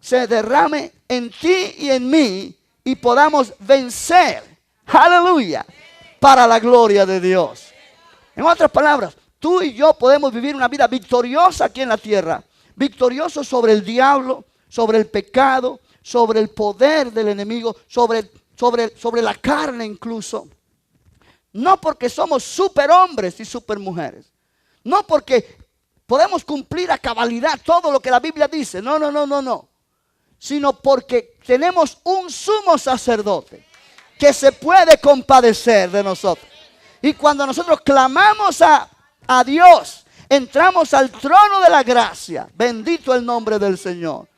se derrame en ti y en mí y podamos vencer, aleluya, para la gloria de Dios. En otras palabras, tú y yo podemos vivir una vida victoriosa aquí en la tierra, victorioso sobre el diablo, sobre el pecado, sobre el poder del enemigo, sobre la carne incluso. No porque somos superhombres y supermujeres, no porque podemos cumplir a cabalidad todo lo que la Biblia dice, no, sino porque tenemos un sumo sacerdote que se puede compadecer de nosotros. Y cuando nosotros clamamos a Dios, entramos al trono de la gracia, bendito el nombre del Señor.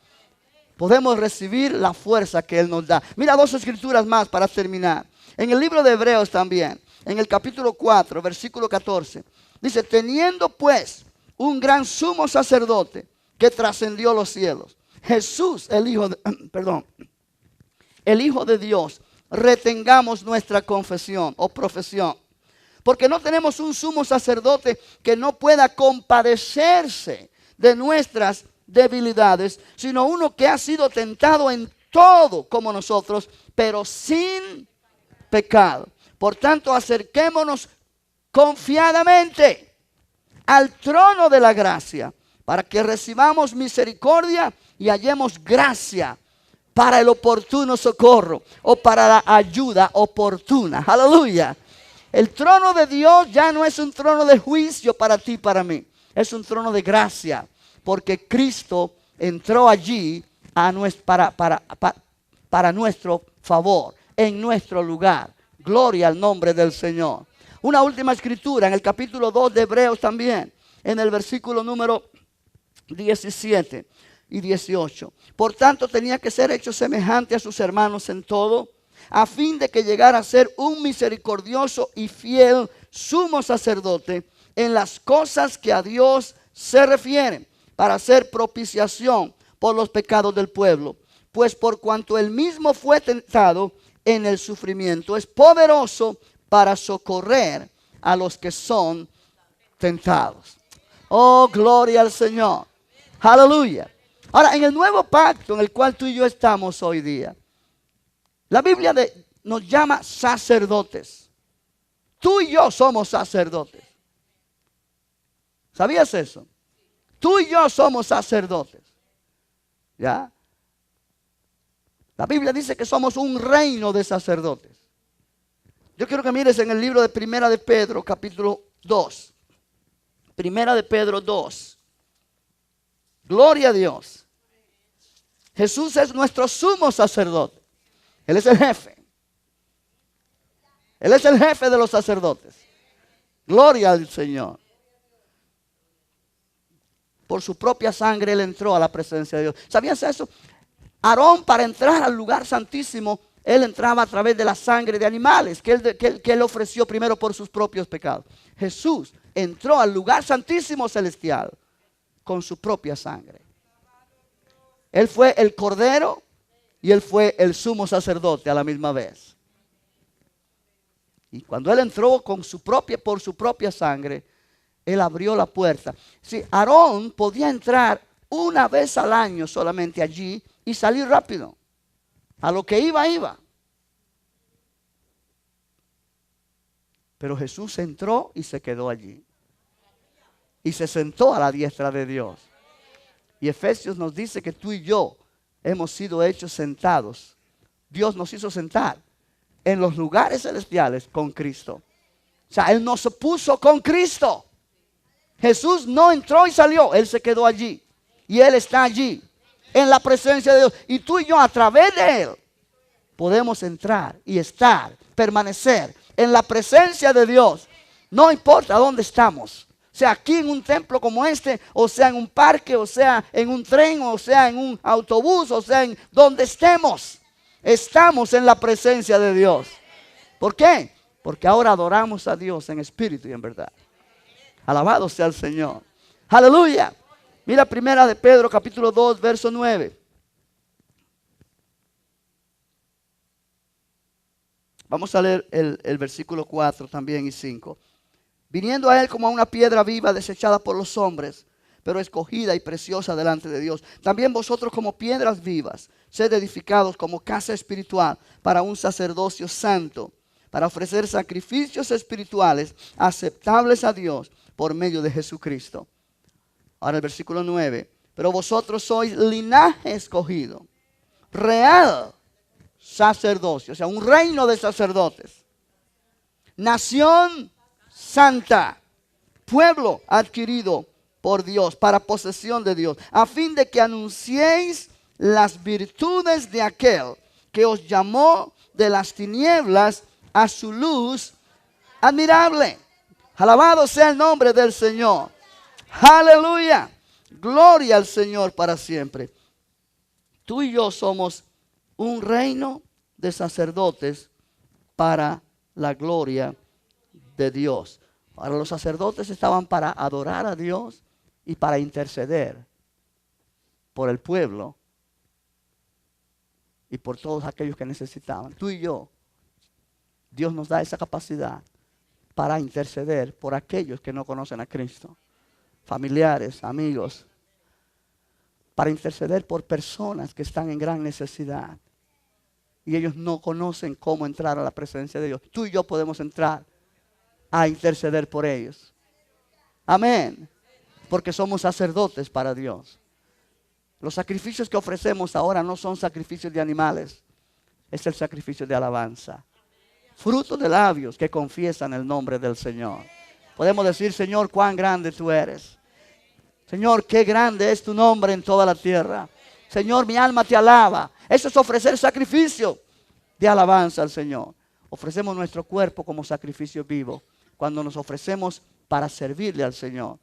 Podemos recibir la fuerza que Él nos da. Mira dos escrituras más para terminar. En el libro de Hebreos también, en el capítulo 4, versículo 14, dice: teniendo pues un gran sumo sacerdote que trascendió los cielos, Jesús, el Hijo de Dios, retengamos nuestra confesión o profesión. Porque no tenemos un sumo sacerdote que no pueda compadecerse de nuestras debilidades, sino uno que ha sido tentado en todo como nosotros, pero sin pecado. Por tanto, acerquémonos confiadamente al trono de la gracia, para que recibamos misericordia y hallemos gracia para el oportuno socorro o para la ayuda oportuna. Aleluya. El trono de Dios ya no es un trono de juicio para ti y para mí. Es un trono de gracia, porque Cristo entró allí para nuestro favor, en nuestro lugar. Gloria al nombre del Señor. Una última escritura en el capítulo 2 de Hebreos también, en el versículo número 17 y 18. Por tanto, tenía que ser hecho semejante a sus hermanos en todo, a fin de que llegara a ser un misericordioso y fiel sumo sacerdote en las cosas que a Dios se refieren, para hacer propiciación por los pecados del pueblo. Pues por cuanto él mismo fue tentado en el sufrimiento, es poderoso para socorrer a los que son tentados. Oh, gloria al Señor. Aleluya. Ahora, en el nuevo pacto en el cual tú y yo estamos hoy día, la Biblia nos llama sacerdotes. Tú y yo somos sacerdotes. ¿Sabías eso? Tú y yo somos sacerdotes. ¿Ya? La Biblia dice que somos un reino de sacerdotes. Yo quiero que mires en el libro de Primera de Pedro, capítulo 2. Primera de Pedro 2. Gloria a Dios. Jesús es nuestro sumo sacerdote. Él es el jefe. Él es el jefe de los sacerdotes. Gloria al Señor. Por su propia sangre Él entró a la presencia de Dios. ¿Sabías eso? Aarón, para entrar al lugar santísimo, él entraba a través de la sangre de animales que él ofreció primero por sus propios pecados. Jesús entró al lugar santísimo celestial con su propia sangre. Él fue el cordero y él fue el sumo sacerdote a la misma vez. Y cuando él entró por su propia sangre, él abrió la puerta. Sí, Aarón podía entrar una vez al año solamente allí y salir rápido. A lo que iba. Pero Jesús entró y se quedó allí. Y se sentó a la diestra de Dios. Y Efesios nos dice que tú y yo hemos sido hechos sentados. Dios nos hizo sentar en los lugares celestiales con Cristo. O sea, Él nos puso con Cristo. Jesús no entró y salió. Él se quedó allí. Y Él está allí, en la presencia de Dios. Y tú y yo, a través de Él, podemos entrar y estar, permanecer en la presencia de Dios. No importa dónde estamos. Sea aquí en un templo como este, o sea en un parque, o sea en un tren, o sea en un autobús, o sea en donde estemos. Estamos en la presencia de Dios. ¿Por qué? Porque ahora adoramos a Dios en espíritu y en verdad. Alabado sea el Señor. Aleluya. Mira Primera de Pedro capítulo 2 verso 9. Vamos a leer el versículo 4 también y 5. Viniendo a él como a una piedra viva desechada por los hombres, pero escogida y preciosa delante de Dios. También vosotros como piedras vivas, sed edificados como casa espiritual para un sacerdocio santo, para ofrecer sacrificios espirituales aceptables a Dios por medio de Jesucristo. Ahora el versículo 9. Pero vosotros sois linaje escogido, real sacerdocio, o sea, un reino de sacerdotes, nación santa, pueblo adquirido por Dios, para posesión de Dios, a fin de que anunciéis las virtudes de aquel que os llamó de las tinieblas a su luz admirable. Alabado sea el nombre del Señor. Aleluya. Gloria al Señor para siempre. Tú y yo somos un reino de sacerdotes para la gloria de Dios. Ahora los sacerdotes estaban para adorar a Dios y para interceder por el pueblo y por todos aquellos que necesitaban. Tú y yo, Dios nos da esa capacidad para interceder por aquellos que no conocen a Cristo. Familiares, amigos, para interceder por personas que están en gran necesidad y ellos no conocen cómo entrar a la presencia de Dios. Tú y yo podemos entrar a interceder por ellos. Amén. Porque somos sacerdotes para Dios. Los sacrificios que ofrecemos ahora no son sacrificios de animales, es el sacrificio de alabanza. Fruto de labios que confiesan el nombre del Señor. Podemos decir, Señor, cuán grande tú eres. Señor, qué grande es tu nombre en toda la tierra. Señor, mi alma te alaba. Eso es ofrecer sacrificio de alabanza al Señor. Ofrecemos nuestro cuerpo como sacrificio vivo cuando nos ofrecemos para servirle al Señor,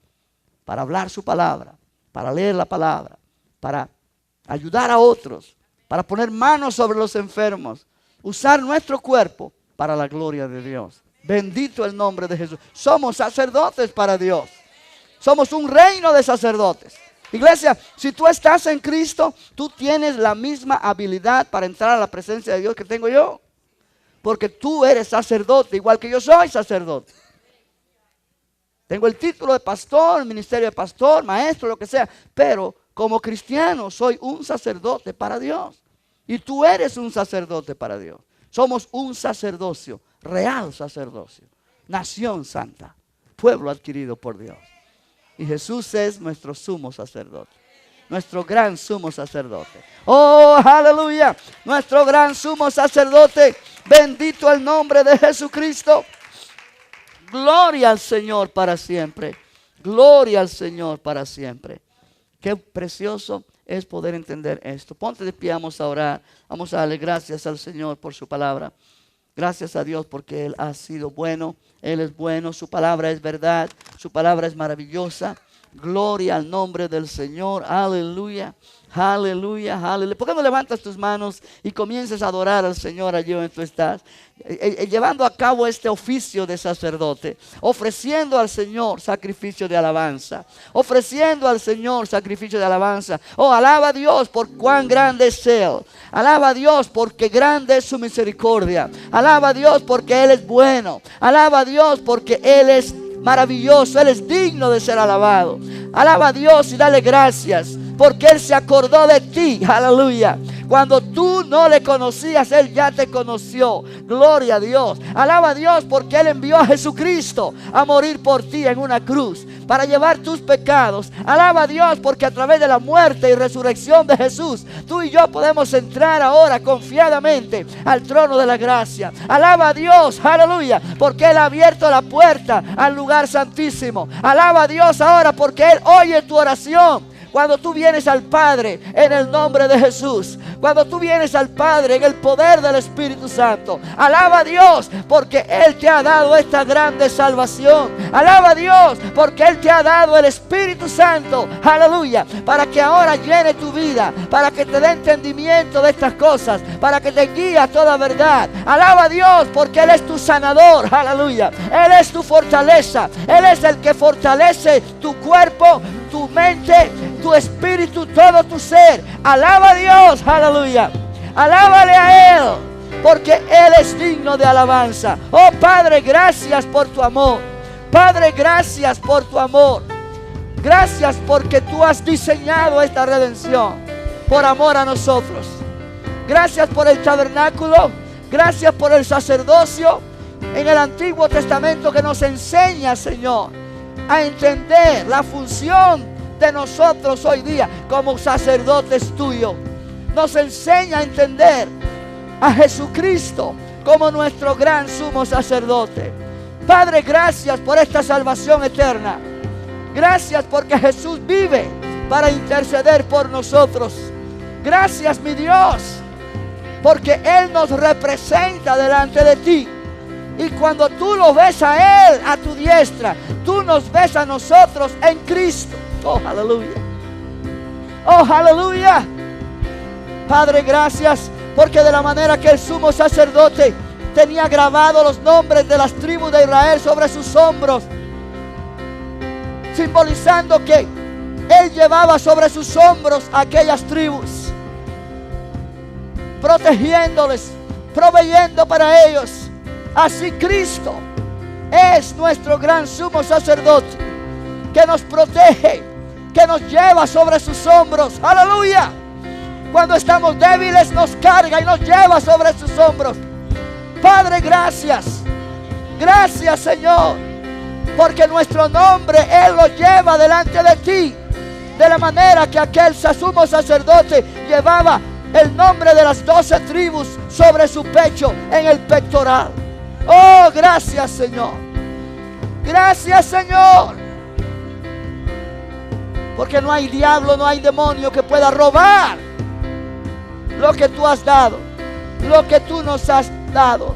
para hablar su palabra, para leer la palabra, para ayudar a otros, para poner manos sobre los enfermos, usar nuestro cuerpo para la gloria de Dios. Bendito el nombre de Jesús. Somos sacerdotes para Dios. Somos un reino de sacerdotes. Iglesia, si tú estás en Cristo, tú tienes la misma habilidad para entrar a la presencia de Dios que tengo yo. Porque tú eres sacerdote, igual que yo soy sacerdote. Tengo el título de pastor, el ministerio de pastor, maestro, lo que sea. Pero como cristiano soy un sacerdote para Dios. Y tú eres un sacerdote para Dios. Somos un sacerdocio, real sacerdocio. Nación santa, pueblo adquirido por Dios. Y Jesús es nuestro sumo sacerdote. Nuestro gran sumo sacerdote. Oh, aleluya. Nuestro gran sumo sacerdote. Bendito el nombre de Jesucristo. Gloria al Señor para siempre. Gloria al Señor para siempre. Qué precioso es poder entender esto. Ponte de pie, vamos a orar. Vamos a darle gracias al Señor por su palabra. Gracias a Dios porque Él ha sido bueno. Él es bueno, su palabra es verdad. Su palabra es maravillosa. Gloria al nombre del Señor. Aleluya. Aleluya, aleluya. ¿Por qué no levantas tus manos y comiences a adorar al Señor allí donde tú estás? Llevando a cabo este oficio de sacerdote, ofreciendo al Señor sacrificio de alabanza, ofreciendo al Señor sacrificio de alabanza. Oh, alaba a Dios por cuán grande es Él. Alaba a Dios porque grande es su misericordia. Alaba a Dios porque Él es bueno. Alaba a Dios porque Él es maravilloso. Él es digno de ser alabado. Alaba a Dios y dale gracias porque Él se acordó de ti. Aleluya. Cuando tú no le conocías, Él ya te conoció. Gloria a Dios. Alaba a Dios porque Él envió a Jesucristo a morir por ti en una cruz para llevar tus pecados. Alaba a Dios porque a través de la muerte y resurrección de Jesús, tú y yo podemos entrar ahora confiadamente al trono de la gracia. Alaba a Dios, aleluya, porque Él ha abierto la puerta al lugar santísimo. Alaba a Dios ahora porque Él oye tu oración. Cuando tú vienes al Padre en el nombre de Jesús, cuando tú vienes al Padre en el poder del Espíritu Santo, alaba a Dios porque Él te ha dado esta grande salvación. Alaba a Dios porque Él te ha dado el Espíritu Santo, aleluya, para que ahora llene tu vida, para que te dé entendimiento de estas cosas, para que te guíe a toda verdad. Alaba a Dios porque Él es tu sanador, aleluya. Él es tu fortaleza, Él es el que fortalece tu cuerpo, tu mente, tu espíritu, todo tu ser. Alaba a Dios, aleluya. Alábale a Él, porque Él es digno de alabanza. Oh Padre, gracias por tu amor. Padre, gracias por tu amor. Gracias porque tú has diseñado esta redención por amor a nosotros. Gracias por el tabernáculo. Gracias por el sacerdocio en el Antiguo Testamento que nos enseña, Señor, a entender la función de nosotros hoy día como sacerdotes tuyos. Nos enseña a entender a Jesucristo como nuestro gran sumo sacerdote. Padre, gracias por esta salvación eterna. Gracias porque Jesús vive para interceder por nosotros. Gracias, mi Dios, porque Él nos representa delante de ti. Y cuando tú lo ves a Él a tu diestra, tú nos ves a nosotros en Cristo. Oh, aleluya. Oh, aleluya. Padre, gracias porque de la manera que el sumo sacerdote tenía grabados los nombres de las tribus de Israel sobre sus hombros, simbolizando que Él llevaba sobre sus hombros aquellas tribus, protegiéndoles, proveyendo para ellos. Así Cristo es nuestro gran sumo sacerdote que nos protege, que nos lleva sobre sus hombros. Aleluya. Cuando estamos débiles nos carga y nos lleva sobre sus hombros. Padre, gracias. Gracias, Señor, porque nuestro nombre Él lo lleva delante de ti, de la manera que aquel sumo sacerdote llevaba el nombre de las 12 tribus sobre su pecho en el pectoral. Oh, gracias, Señor. Gracias, Señor. Porque no hay diablo, no hay demonio que pueda robar lo que tú has dado, lo que tú nos has dado.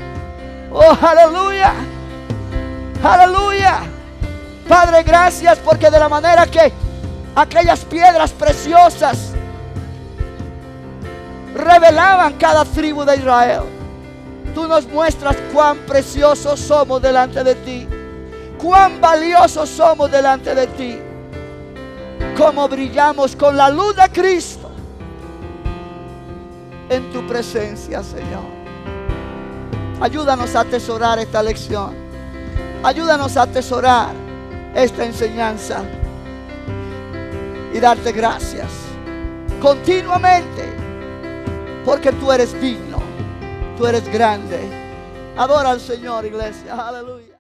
Oh, aleluya, aleluya. Padre, gracias porque de la manera que aquellas piedras preciosas revelaban cada tribu de Israel, tú nos muestras cuán preciosos somos delante de ti, cuán valiosos somos delante de ti, cómo brillamos con la luz de Cristo en tu presencia, Señor. Ayúdanos a atesorar esta lección, ayúdanos a atesorar esta enseñanza y darte gracias continuamente, porque tú eres digno, tú eres grande. Adora al Señor, iglesia. Aleluya.